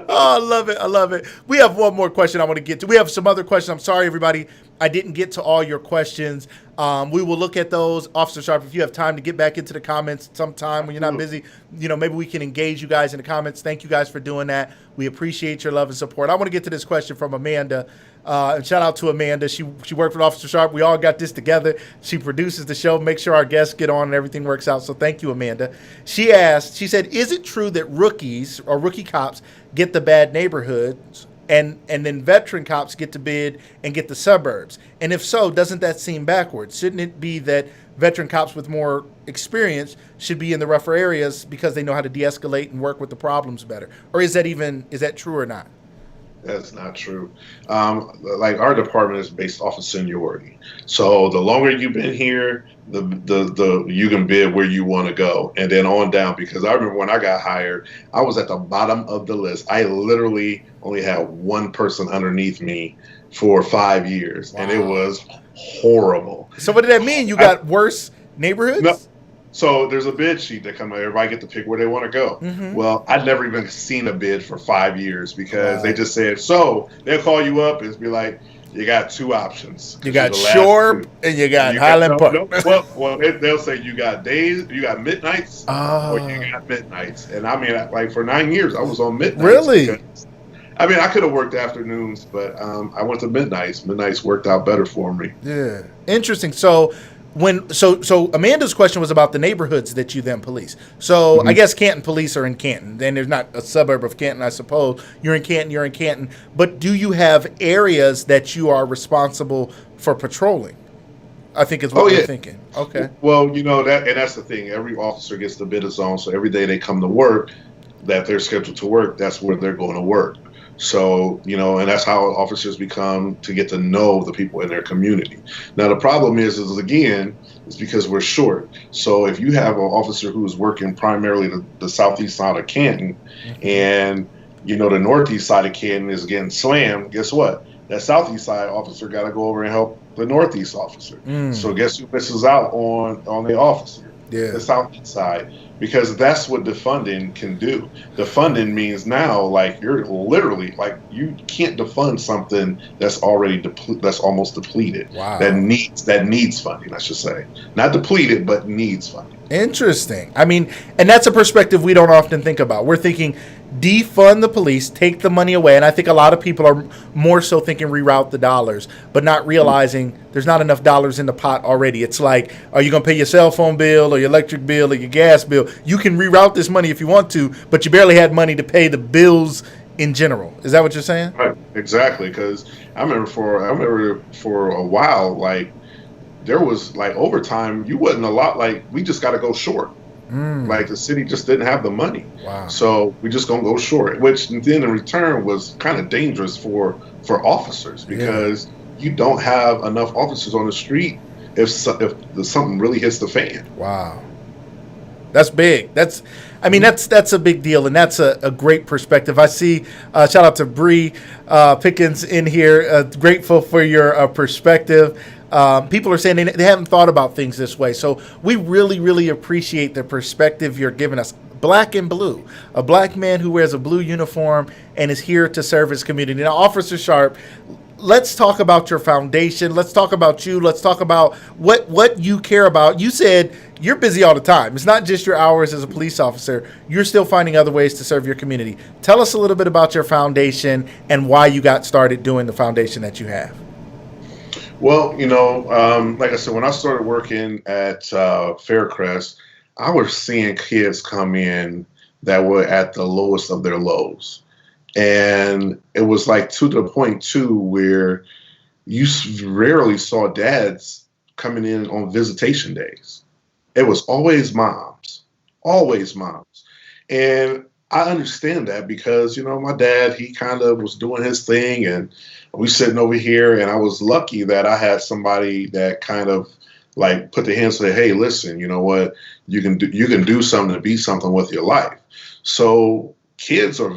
Speaker 1: Oh, I love it. I love it. We have one more question I want to get to. We have some other questions. I'm sorry, everybody. I didn't get to all your questions. We will look at those. Officer Sharpe, if you have time to get back into the comments sometime when you're not busy, maybe we can engage you guys in the comments. Thank you guys for doing that. We appreciate your love and support. I want to get to this question from Amanda. And shout out to Amanda. She worked with Officer Sharpe. We all got this together. She produces the show, make sure our guests get on and everything works out. So thank you, Amanda. She said, is it true that rookies or rookie cops get the bad neighborhoods and then veteran cops get to bid and get the suburbs? And if so, doesn't that seem backwards? Shouldn't it be that veteran cops with more experience should be in the rougher areas because they know how to de-escalate and work with the problems better? Or is that true or not?
Speaker 2: That's not true. Like our department is based off of seniority. So the longer you've been here, the you can bid where you want to go, and then on down. Because I remember when I got hired, I was at the bottom of the list. I literally only had one person underneath me for 5 years, and it
Speaker 1: Wow.
Speaker 2: was horrible.
Speaker 1: So what did that mean? You
Speaker 2: I,
Speaker 1: got worse
Speaker 2: no,
Speaker 1: neighborhoods?
Speaker 2: so there's a bid sheet that comes out. Everybody get to pick where they want to go.
Speaker 1: Mm-hmm.
Speaker 2: Well, I'd never even seen a bid for 5 years because they
Speaker 1: Wow.
Speaker 2: just said, so they'll call you up and be like, you got two options.
Speaker 1: You
Speaker 2: 'Cause you're
Speaker 1: got
Speaker 2: the last
Speaker 1: Shorb
Speaker 2: two.
Speaker 1: and you got
Speaker 2: You got
Speaker 1: Highland
Speaker 2: no,
Speaker 1: Park.
Speaker 2: no. Well, they'll say you got days, you got midnights, or you
Speaker 1: Oh,
Speaker 2: got midnights. And I mean, like for 9 years, I was on midnights
Speaker 1: really?
Speaker 2: because I mean, I could have worked afternoons, but I went to midnights. Midnights worked out better for me.
Speaker 1: Yeah. Interesting. So so Amanda's question was about the neighborhoods that you then police. So I
Speaker 2: Mhm.
Speaker 1: guess Canton police are in Canton. Then there's not a suburb of Canton, I suppose. You're in Canton, you're in Canton. But do you have areas that you are responsible for patrolling? I think is what
Speaker 2: Oh
Speaker 1: we're
Speaker 2: yeah.
Speaker 1: thinking. Okay.
Speaker 2: Well, you know that, and that's the thing. Every officer gets the bid zone, so every day they come to work, that they're scheduled to work, that's where they're going to work. So, you know, and that's how officers become to get to know the people in their community. Now, the problem is again, is because we're short. So if you have an officer who is working primarily the southeast side of Canton,
Speaker 1: Hmm.
Speaker 2: and you know the northeast side of Canton is getting slammed, guess what? That southeast side officer got to go over and help the northeast officer.
Speaker 1: Mm,
Speaker 2: So guess who misses out on the officer?
Speaker 1: yeah.
Speaker 2: The southeast side, because that's what defunding can do. Defunding means now, like you're literally like you can't defund something that's already that's almost depleted.
Speaker 1: Wow.
Speaker 2: That needs funding, I should say, not depleted, but needs funding.
Speaker 1: Interesting. I mean, and that's a perspective we don't often think about. We're thinking defund the police, take the money away, and I think a lot of people are more so thinking reroute the dollars, but not realizing there's not enough dollars in the pot already. It's like, are you going to pay your cell phone bill or your electric bill or your gas bill? You can reroute this money if you want to, but you barely had money to pay the bills in general. Is that what you're saying?
Speaker 2: Right, exactly. Because I remember for a while, like there was like overtime. You wasn't a lot. Like we just got to go short.
Speaker 1: Mm,
Speaker 2: Like the city just didn't have the money,
Speaker 1: wow.
Speaker 2: so we just gonna go short. Which then in return was kind of dangerous for officers
Speaker 1: Yeah.
Speaker 2: because you don't have enough officers on the street if something really hits the fan.
Speaker 1: Wow. That's big. I mean, that's a big deal, and that's a great perspective. I see. Shout out to Bree Pickens in here. Grateful for your perspective. People are saying they haven't thought about things this way, so we really, really appreciate the perspective you're giving us. Black and blue, a black man who wears a blue uniform and is here to serve his community. Now, Officer Sharpe, let's talk about your foundation. Let's talk about you. Let's talk about what you care about. You said you're busy all the time. It's not just your hours as a police officer. You're still finding other ways to serve your community. Tell us a little bit about your foundation and why you got started doing the foundation that you have.
Speaker 2: Well, you know, like I said, when I started working at Faircrest, I was seeing kids come in that were at the lowest of their lows. And it was like to the point too where rarely saw dads coming in on visitation days. It was always moms. And I understand that because, you know, my dad, he kind of was doing his thing and we sitting over here and I was lucky that I had somebody that kind of like put their hands and say, hey, listen, you know what, you can do something to be something with your life. So kids are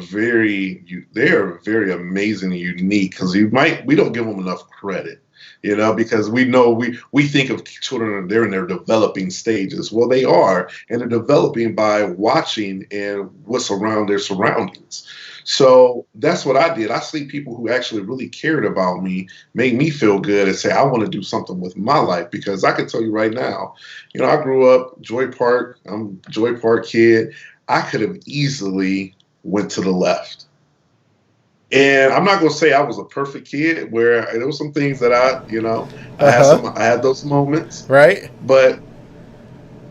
Speaker 2: they're very amazing and unique because we don't give them enough credit, you know, because we know we think of children they're in their developing stages. Well, they are, and they're developing by watching and what's around their surroundings. So that's what I did. I see people who actually really cared about me, made me feel good, and say, I want to do something with my life. Because I can tell you right now, you know, I grew up Joy Park. I'm a Joy Park kid. I could have easily went to the left. And I'm not gonna say I was a perfect kid where there was some things that you know,
Speaker 1: Uh huh.
Speaker 2: I had those moments,
Speaker 1: Right.
Speaker 2: but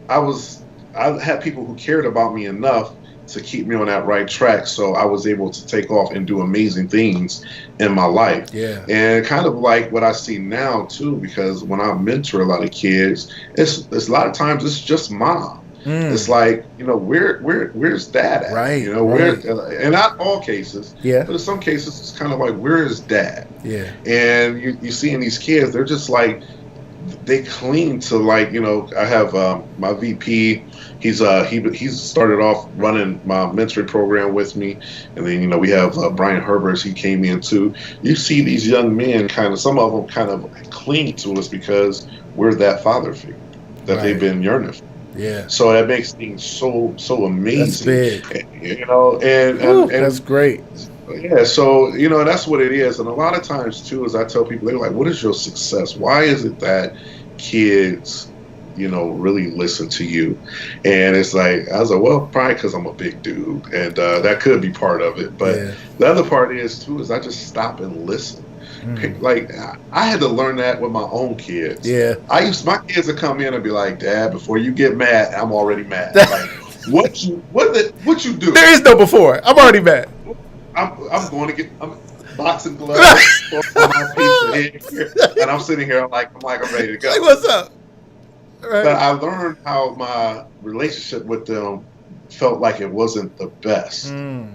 Speaker 2: I was I had people who cared about me enough to keep me on that right track, so I was able to take off and do amazing things in my life.
Speaker 1: Yeah.
Speaker 2: And kind of like what I see now too, because when I mentor a lot of kids, it's a lot of times it's just mom. It's like, where's dad at?
Speaker 1: Right,
Speaker 2: Where,
Speaker 1: right.
Speaker 2: and not all cases,
Speaker 1: Yeah,
Speaker 2: but in some cases, it's kind of like, where is dad?
Speaker 1: yeah.
Speaker 2: And you see in these kids, they're just like, they cling to, like, I have my VP. He's started off running my mentoring program with me, and then we have Brian Herbert. He came in too. You see these young men, kind of, some of them kind of cling to us because we're that father figure that they've
Speaker 1: Right.
Speaker 2: been yearning for.
Speaker 1: Yeah.
Speaker 2: So that makes things so
Speaker 1: That's
Speaker 2: amazing.
Speaker 1: big.
Speaker 2: And
Speaker 1: Whew, that's great.
Speaker 2: yeah, so that's what it is. And a lot of times too, as I tell people, they're like, "What is your success? Why is it that kids, really listen to you?" And it's like, I was like, "Well, probably because I'm a big dude, and that could be part of it. But
Speaker 1: Yeah.
Speaker 2: the other part is too, is I just stop and listen.
Speaker 1: Mm.
Speaker 2: Like, I had to learn that with my own kids.
Speaker 1: Yeah.
Speaker 2: My kids would come in and be like, "Dad, before you get mad, I'm already mad. Like, what you do?
Speaker 1: There is no before. I'm already mad.
Speaker 2: I'm going to get boxing gloves for my piece of head here, and I'm sitting here I'm ready to go."
Speaker 1: Like, what's up?
Speaker 2: But
Speaker 1: Right.
Speaker 2: I learned how my relationship with them felt like it wasn't the best.
Speaker 1: Mm.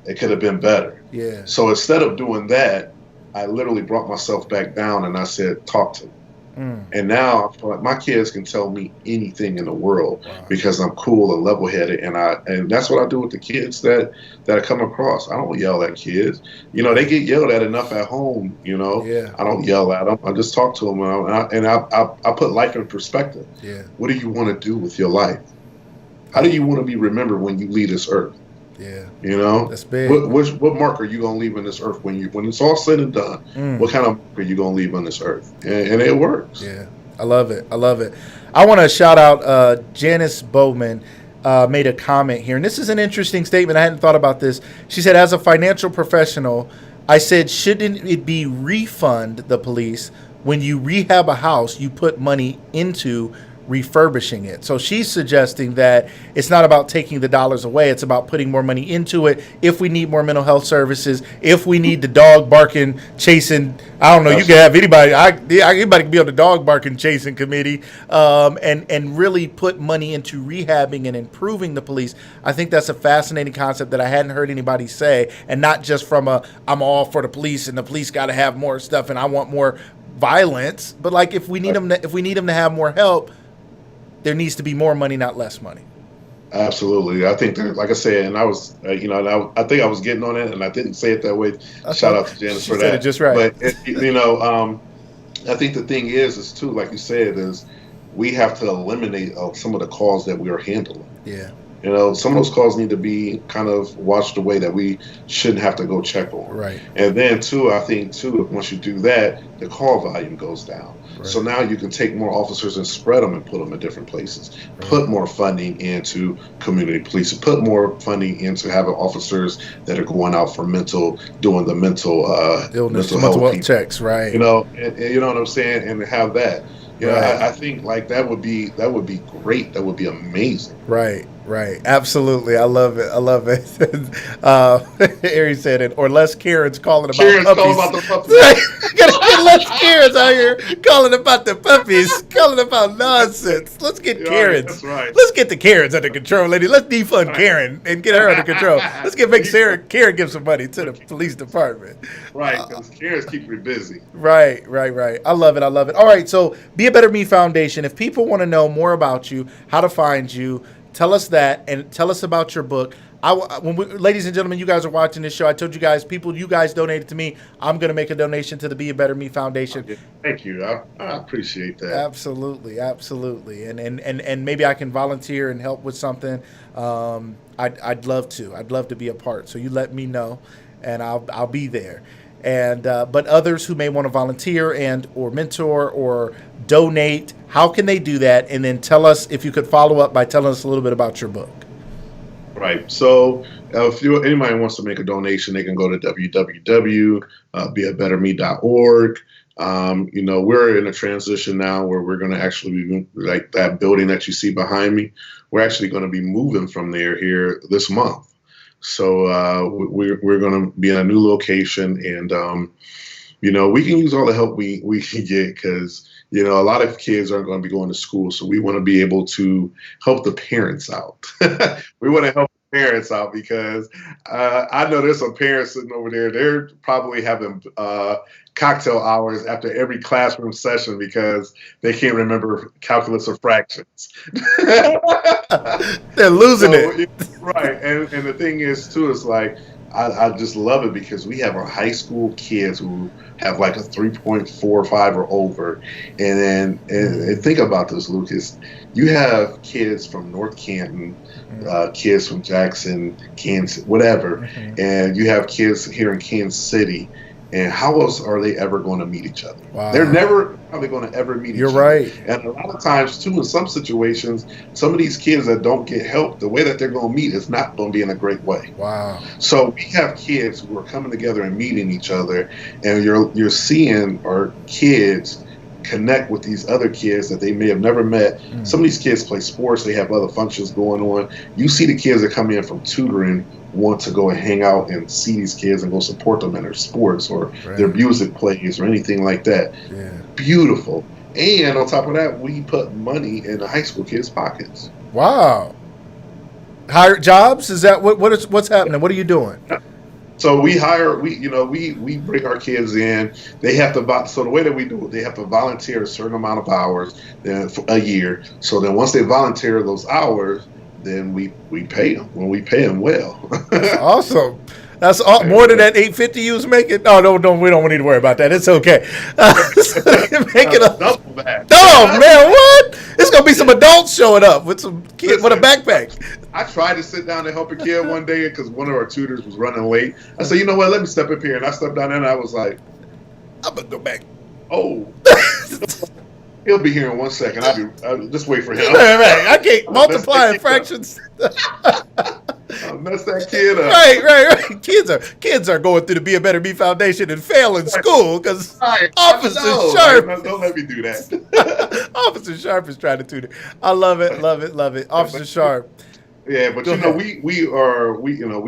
Speaker 2: It could have been better.
Speaker 1: Yeah.
Speaker 2: So instead of doing that, I literally brought myself back down and I said, "Talk to me."
Speaker 1: Mm.
Speaker 2: And now I feel like my kids can tell me anything in the world
Speaker 1: Wow.
Speaker 2: because I'm cool and level headed, and that's what I do with the kids that I come across. I don't yell at kids. They get yelled at enough at home.
Speaker 1: Yeah.
Speaker 2: I don't yell at them. I just talk to them, and I put life in perspective.
Speaker 1: Yeah.
Speaker 2: What do you want to do with your life? How do you want to be remembered when you leave this earth?
Speaker 1: Yeah.
Speaker 2: You know,
Speaker 1: That's big.
Speaker 2: what mark are you gonna leave on this earth when it's all said and done?
Speaker 1: Mm.
Speaker 2: What kind of mark are you gonna leave on this earth? And it works.
Speaker 1: Yeah. I love it. I love it. I want to shout out Janice Bowman. Made a comment here, and this is an interesting statement. I hadn't thought about this. She said, as a financial professional, I said, shouldn't it be refund the police when you rehab a house, you put money into refurbishing it? So she's suggesting that it's not about taking the dollars away. It's about putting more money into it. If we need more mental health services, if we need the dog barking, chasing, I don't know, you can have anybody. Anybody can be on the dog barking chasing committee, and really put money into rehabbing and improving the police. I think that's a fascinating concept that I hadn't heard anybody say, and not just from I'm all for the police and the police got to have more stuff and I want more violence, but like if we need them to have more help, there needs to be more money, not less money.
Speaker 2: Absolutely. I think that, like I said, and I was, I think I was getting on it, and I didn't say it that way. Shout out to Janice
Speaker 1: She
Speaker 2: for
Speaker 1: said
Speaker 2: that.
Speaker 1: it just right.
Speaker 2: But I think the thing is too, like you said, is we have to eliminate some of the calls that we are handling.
Speaker 1: Yeah.
Speaker 2: Some of those calls need to be kind of washed away that we shouldn't have to go check on.
Speaker 1: Right.
Speaker 2: And then too, I think too, once you do that, the call volume goes down. Right. So now you can take more officers and spread them and put them in different places. Right. Put more funding into community policing. Put more funding into having officers that are going out for doing the mental
Speaker 1: illness,
Speaker 2: mental health
Speaker 1: checks. Right.
Speaker 2: And you know what I'm saying, and have that.
Speaker 1: Right.
Speaker 2: I think like that would be great. That would be amazing.
Speaker 1: Right. Right. Absolutely. I love it. I love it. Ari said it. Or less Karens calling about puppies.
Speaker 2: Calling about the puppies.
Speaker 1: Gotta get less Karens out here calling about the puppies, calling about nonsense. Let's get Karens.
Speaker 2: That's right.
Speaker 1: Let's get the Karens under control, lady. Let's defund Karen and get her under control. Let's make Karen give some money to the police department.
Speaker 2: Right, because Karens keep me busy.
Speaker 1: Right. I love it. All right, so Be a Better Me Foundation. If people want to know more about you, how to find you, tell us that, and tell us about your book. Ladies and gentlemen, you guys are watching this show. I told you guys, you guys donated to me. I'm going to make a donation to the Be a Better Me Foundation.
Speaker 2: Thank you. I appreciate that.
Speaker 1: Absolutely. And maybe I can volunteer and help with something. I'd love to. I'd love to be a part. So you let me know, and I'll be there. And but others who may want to volunteer or mentor or donate, how can they do that? And then tell us, if you could follow up by telling us a little bit about your book.
Speaker 2: Right. So if anybody wants to make a donation, they can go to www.beabetterme.org. We're in a transition now where we're going to actually be, like that building that you see behind me, we're actually going to be moving from there here this month. So we're going to be in a new location, and we can use all the help we can get, because A lot of kids aren't going to be going to school, so we want to be able to help the parents out. We want to help the parents out because I know there's some parents sitting over there. They're probably having cocktail hours after every classroom session because they can't remember calculus or fractions.
Speaker 1: They're losing it.
Speaker 2: Right. And the thing is, too, is like, I just love it because we have our high school kids who have like a 3.45 or over. And think about this, Lucas. You have kids from North Canton, kids from Jackson, Kansas, whatever. And you have kids here in Kansas City. And how else are they ever going to meet each other?
Speaker 1: Wow.
Speaker 2: They're never probably going to ever meet each other.
Speaker 1: You're right.
Speaker 2: And a lot of times, too, in some situations, some of these kids that don't get help, the way that they're going to meet is not going to be in a great way.
Speaker 1: Wow.
Speaker 2: So we have kids who are coming together and meeting each other, and you're seeing our kids connect with these other kids that they may have never met. Some of these kids play sports. They have other functions going on. You see the kids that come in from tutoring want to go and hang out and see these kids and go support them in their sports or their music plays or anything like that. Yeah. Beautiful. And on top of that, we put money in the high school kids' pockets.
Speaker 1: Wow. Hire jobs? Is that what's happening? What are you doing?
Speaker 2: So we bring our kids in. They have to, so the way that we do it, they have to volunteer a certain amount of hours for a year. So then once they volunteer those hours, then we pay them when we pay them well.
Speaker 1: Awesome. That's more than that $850 you was making. No, we don't need to worry about that. It's okay. Making
Speaker 2: double that.
Speaker 1: Oh man, what? It's gonna be some adults showing up with some kids with a backpack.
Speaker 2: I tried to sit down and help a kid one day because one of our tutors was running late. I said, you know what? Let me step up here, and I stepped down there, and I was like,
Speaker 1: I'm gonna go back.
Speaker 2: Oh. He'll be here in 1 second. I'll just wait for him.
Speaker 1: Right. I can't multiply in fractions.
Speaker 2: I'll mess that kid up.
Speaker 1: Right. Kids are going through the Be a Better Me Foundation and fail in school because Officer Sharpe.
Speaker 2: Don't let me do that.
Speaker 1: Officer Sharpe is trying to tutor. I love it. Officer Sharpe.
Speaker 2: Yeah, but we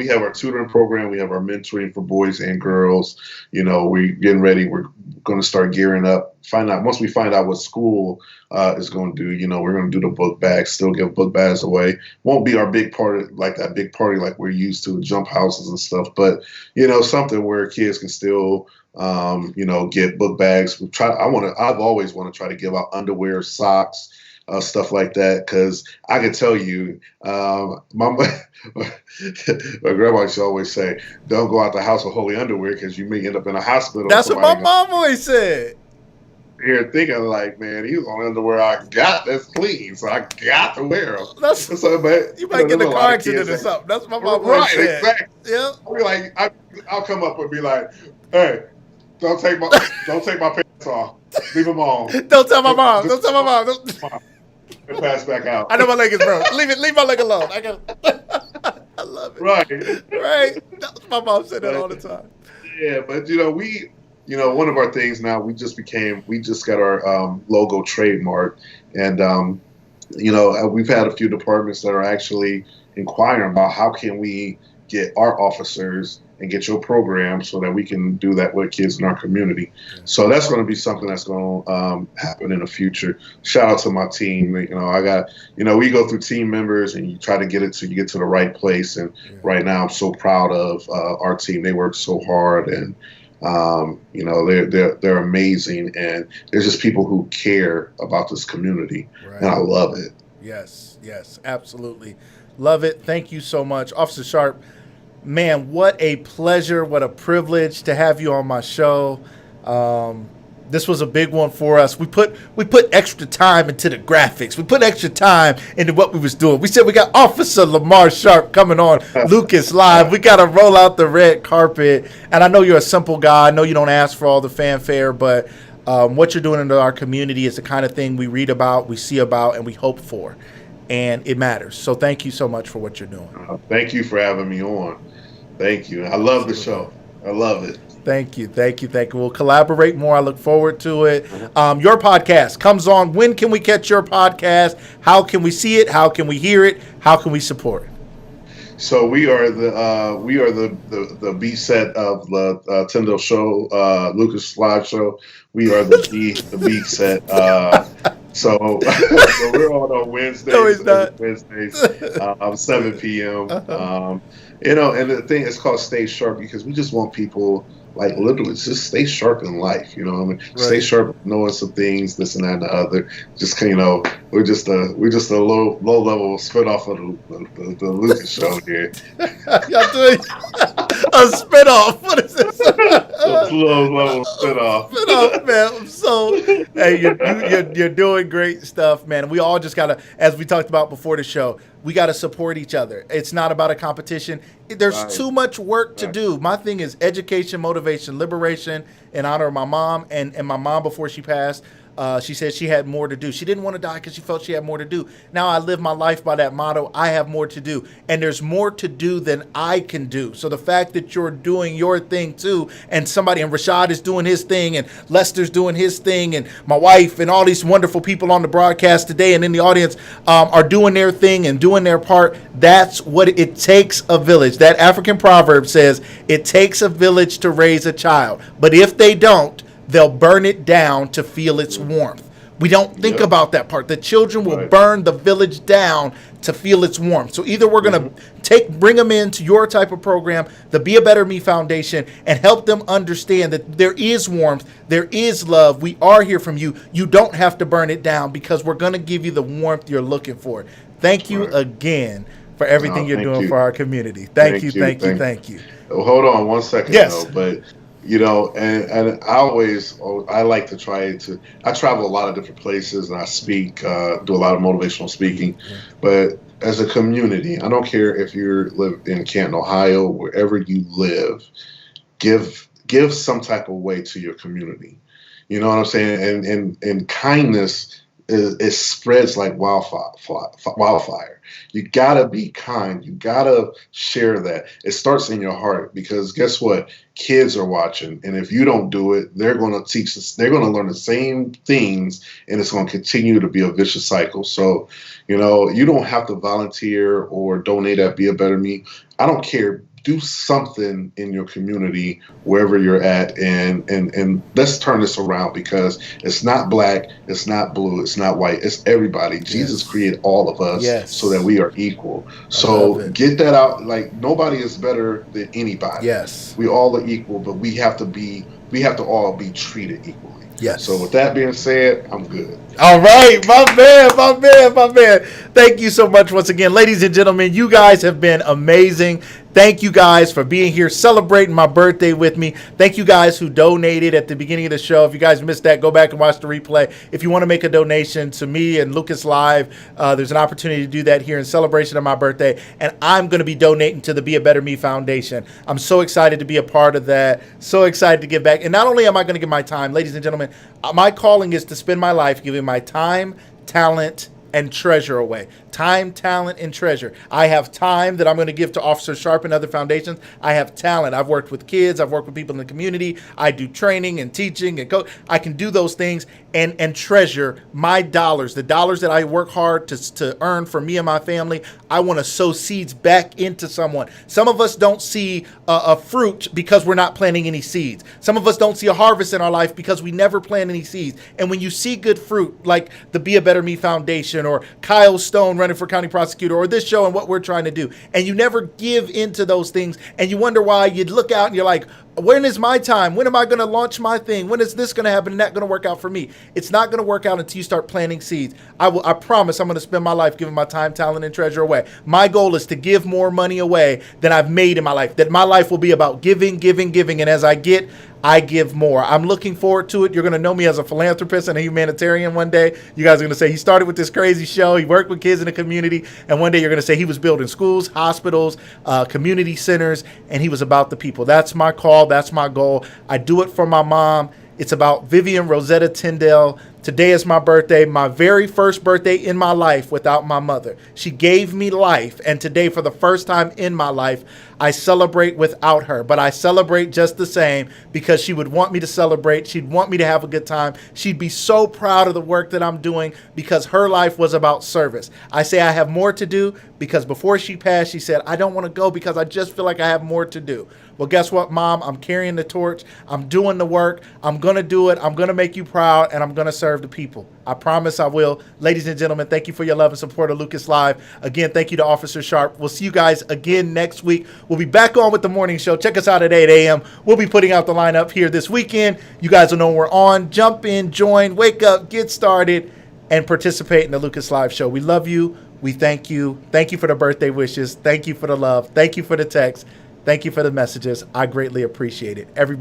Speaker 2: have our tutoring program. We have our mentoring for boys and girls. We're getting ready. We're going to start gearing up. Once we find out what school is going to do. We're going to do the book bags. Still give book bags away. Won't be our big party like we're used to, jump houses and stuff. But something where kids can still get book bags. I've always want to try to give out underwear, socks. Stuff like that, because I can tell you, my grandma used to always say, "Don't go out the house with holy underwear because you may end up in a hospital."
Speaker 1: That's what my mom always said.
Speaker 2: Here thinking like, man, these on underwear I got that's clean, so I got to wear them.
Speaker 1: You might get in a car accident or something. That's what my mom always said. Exactly. Yeah.
Speaker 2: I'll be like, I'll come up and be like, "Hey, don't take my pants off. Leave them on.
Speaker 1: Don't tell my mom. Don't tell my mom."
Speaker 2: And pass back out.
Speaker 1: I know my leg is broke. Leave my leg alone. I love it. Right. My mom said that all the time.
Speaker 2: Yeah, but one of our things now, we just got our logo trademark, and we've had a few departments that are actually inquiring about how can we get our officers and get your program so that we can do that with kids in our community. So that's going to be something that's going to happen in the future. Shout out to my team. We go through team members and you try to get it so you get to the right place. And right now I'm so proud of our team. They work so hard and they're amazing. And there's just people who care about this community. Right. And I love it.
Speaker 1: Yes, absolutely. Love it. Thank you so much. Officer Sharpe. Man, what a pleasure, what a privilege to have you on my show. This was a big one for us. We put extra time into the graphics. We put extra time into what we was doing. We said we got Officer Lemar Sharpe coming on Lucas Live. We got to roll out the red carpet. And I know you're a simple guy. I know you don't ask for all the fanfare, but what you're doing in our community is the kind of thing we read about, we see about, and we hope for. And it matters. So thank you so much for what you're doing.
Speaker 2: Thank you for having me on. Thank you. I love the show. I love it.
Speaker 1: Thank you. We'll collaborate more. I look forward to it. Your podcast comes on. When can we catch your podcast? How can we see it? How can we hear it? How can we support it?
Speaker 2: So we are the B set of the Tyndall show, Lucas live show. We are the B set. So so we're on
Speaker 1: No,
Speaker 2: Wednesdays,
Speaker 1: he's
Speaker 2: every
Speaker 1: not.
Speaker 2: Wednesdays, 7 p.m.
Speaker 1: Uh-huh.
Speaker 2: And the thing is called Stay Sharp because we just want people like literally just stay sharp in life. You know what I mean? Stay
Speaker 1: Right.
Speaker 2: sharp, knowing some things, this and that and the other. Just we're just a low level spin off of the Lucas show here.
Speaker 1: Y'all doing a spinoff. What is this?
Speaker 2: A low level spin off.
Speaker 1: Spinoff, man. So, hey, you're doing great stuff, man. We all just gotta, as we talked about before the show, we gotta support each other. It's not about a competition. There's
Speaker 2: Right.
Speaker 1: too much work to
Speaker 2: Right.
Speaker 1: do. My thing is education, motivation, liberation, in honor of my mom and my mom before she passed. She said she had more to do. She didn't want to die because she felt she had more to do. Now I live my life by that motto. I have more to do. And there's more to do than I can do. So the fact that you're doing your thing too, and Rashad is doing his thing, and Lester's doing his thing, and my wife and all these wonderful people on the broadcast today and in the audience are doing their thing and doing their part. That's what it takes a village. That African proverb says it takes a village to raise a child. But if they don't, they'll burn it down to feel its warmth. We don't think
Speaker 2: Yep.
Speaker 1: about that part. The children will
Speaker 2: Right.
Speaker 1: burn the village down to feel its warmth. So either we're going
Speaker 2: Mm-hmm.
Speaker 1: to bring them into your type of program, the Be a Better Me Foundation, and help them understand that there is warmth, there is love. We are here from you. You don't have to burn it down because we're going to give you the warmth you're looking for. Thank you
Speaker 2: Right.
Speaker 1: again for everything
Speaker 2: No,
Speaker 1: you're
Speaker 2: thank
Speaker 1: doing
Speaker 2: you.
Speaker 1: for our community. Thank you, thank you,
Speaker 2: Thank
Speaker 1: thank you.
Speaker 2: Hold on one second
Speaker 1: Yes.
Speaker 2: though, but and I like to I travel a lot of different places and I speak, do a lot of motivational speaking, but as a community, I don't care if you live in Canton, Ohio, wherever you live, give some type of way to your community. You know what I'm saying? And kindness it spreads like wildfire. You gotta be kind. You gotta share that. It starts in your heart because guess what? Kids are watching, and if you don't do it, they're gonna teach us. They're gonna learn the same things, and it's gonna continue to be a vicious cycle. So, you don't have to volunteer or donate at Be a Better Me. I don't care. Do something in your community wherever you're at, and let's turn this around because it's not black, it's not blue, it's not white, it's everybody. Jesus created all of us
Speaker 1: Yes.
Speaker 2: so that we are equal.
Speaker 1: love
Speaker 2: So
Speaker 1: it.
Speaker 2: get that out. Like nobody is better than anybody.
Speaker 1: Yes.
Speaker 2: We all are equal, but we have to all be treated equally.
Speaker 1: Yes.
Speaker 2: So with that being said, I'm good.
Speaker 1: All right, my man. Thank you so much once again. Ladies and gentlemen, you guys have been amazing. Thank you guys for being here celebrating my birthday with me. Thank you guys who donated at the beginning of the show. If you guys missed that, go back and watch the replay. If you want to make a donation to me and Lucas Live, there's an opportunity to do that here in celebration of my birthday. And I'm going to be donating to the Be a Better Me Foundation. I'm so excited to be a part of that. So excited to give back. And not only am I going to give my time, ladies and gentlemen, my calling is to spend my life giving my time, talent, and treasure away. Time, talent, and treasure. I have time that I'm going to give to Officer Sharpe and other foundations. I have talent. I've worked with kids. I've worked with people in the community. I do training and teaching and coach. I can do those things and treasure my dollars, the dollars that I work hard to earn for me and my family. I want to sow seeds back into someone. Some of us don't see a fruit because we're not planting any seeds. Some of us don't see a harvest in our life because we never plant any seeds. And when you see good fruit, like the Be a Better Me Foundation or Kyle Stone running for county prosecutor or this show and what we're trying to do, and you never give into those things, and you wonder why, you'd look out and you're like, when is my time? When am I going to launch my thing? When is this going to happen and that going to work out for me? It's not going to work out until you start planting seeds. I promise I'm going to spend my life giving my time, talent, and treasure away. My goal is to give more money away than I've made in my life, that my life will be about giving. And as I give more. I'm looking forward to it. You're going to know me as a philanthropist and a humanitarian one day. You guys are going to say he started with this crazy show. He worked with kids in the community. And one day you're going to say he was building schools, hospitals, community centers, and he was about the people. That's my call. That's my goal. I do it for my mom. It's about Vivian Rosetta Tyndale Today is my birthday, my very first birthday in my life without my mother. She gave me life, and today, for the first time in my life, I celebrate without her. But I celebrate just the same because she would want me to celebrate. She'd want me to have a good time. She'd be so proud of the work that I'm doing because her life was about service. I say I have more to do because before she passed, she said, I don't want to go because I just feel like I have more to do. Well, guess what, Mom? I'm carrying the torch. I'm doing the work. I'm going to do it. I'm going to make you proud, and I'm going to serve the people. I promise I will. Ladies and gentlemen, thank you for your love and support of Lucas Live. Again, thank you to Officer Sharpe. We'll see you guys again next week. We'll be back on with the morning show. Check us out at 8 a.m. We'll be putting out the lineup here this weekend. You guys will know we're on. Jump in, join, wake up, get started, and participate in the Lucas Live show. We love you. We thank you. Thank you for the birthday wishes. Thank you for the love. Thank you for the text. Thank you for the messages. I greatly appreciate it. Everybody.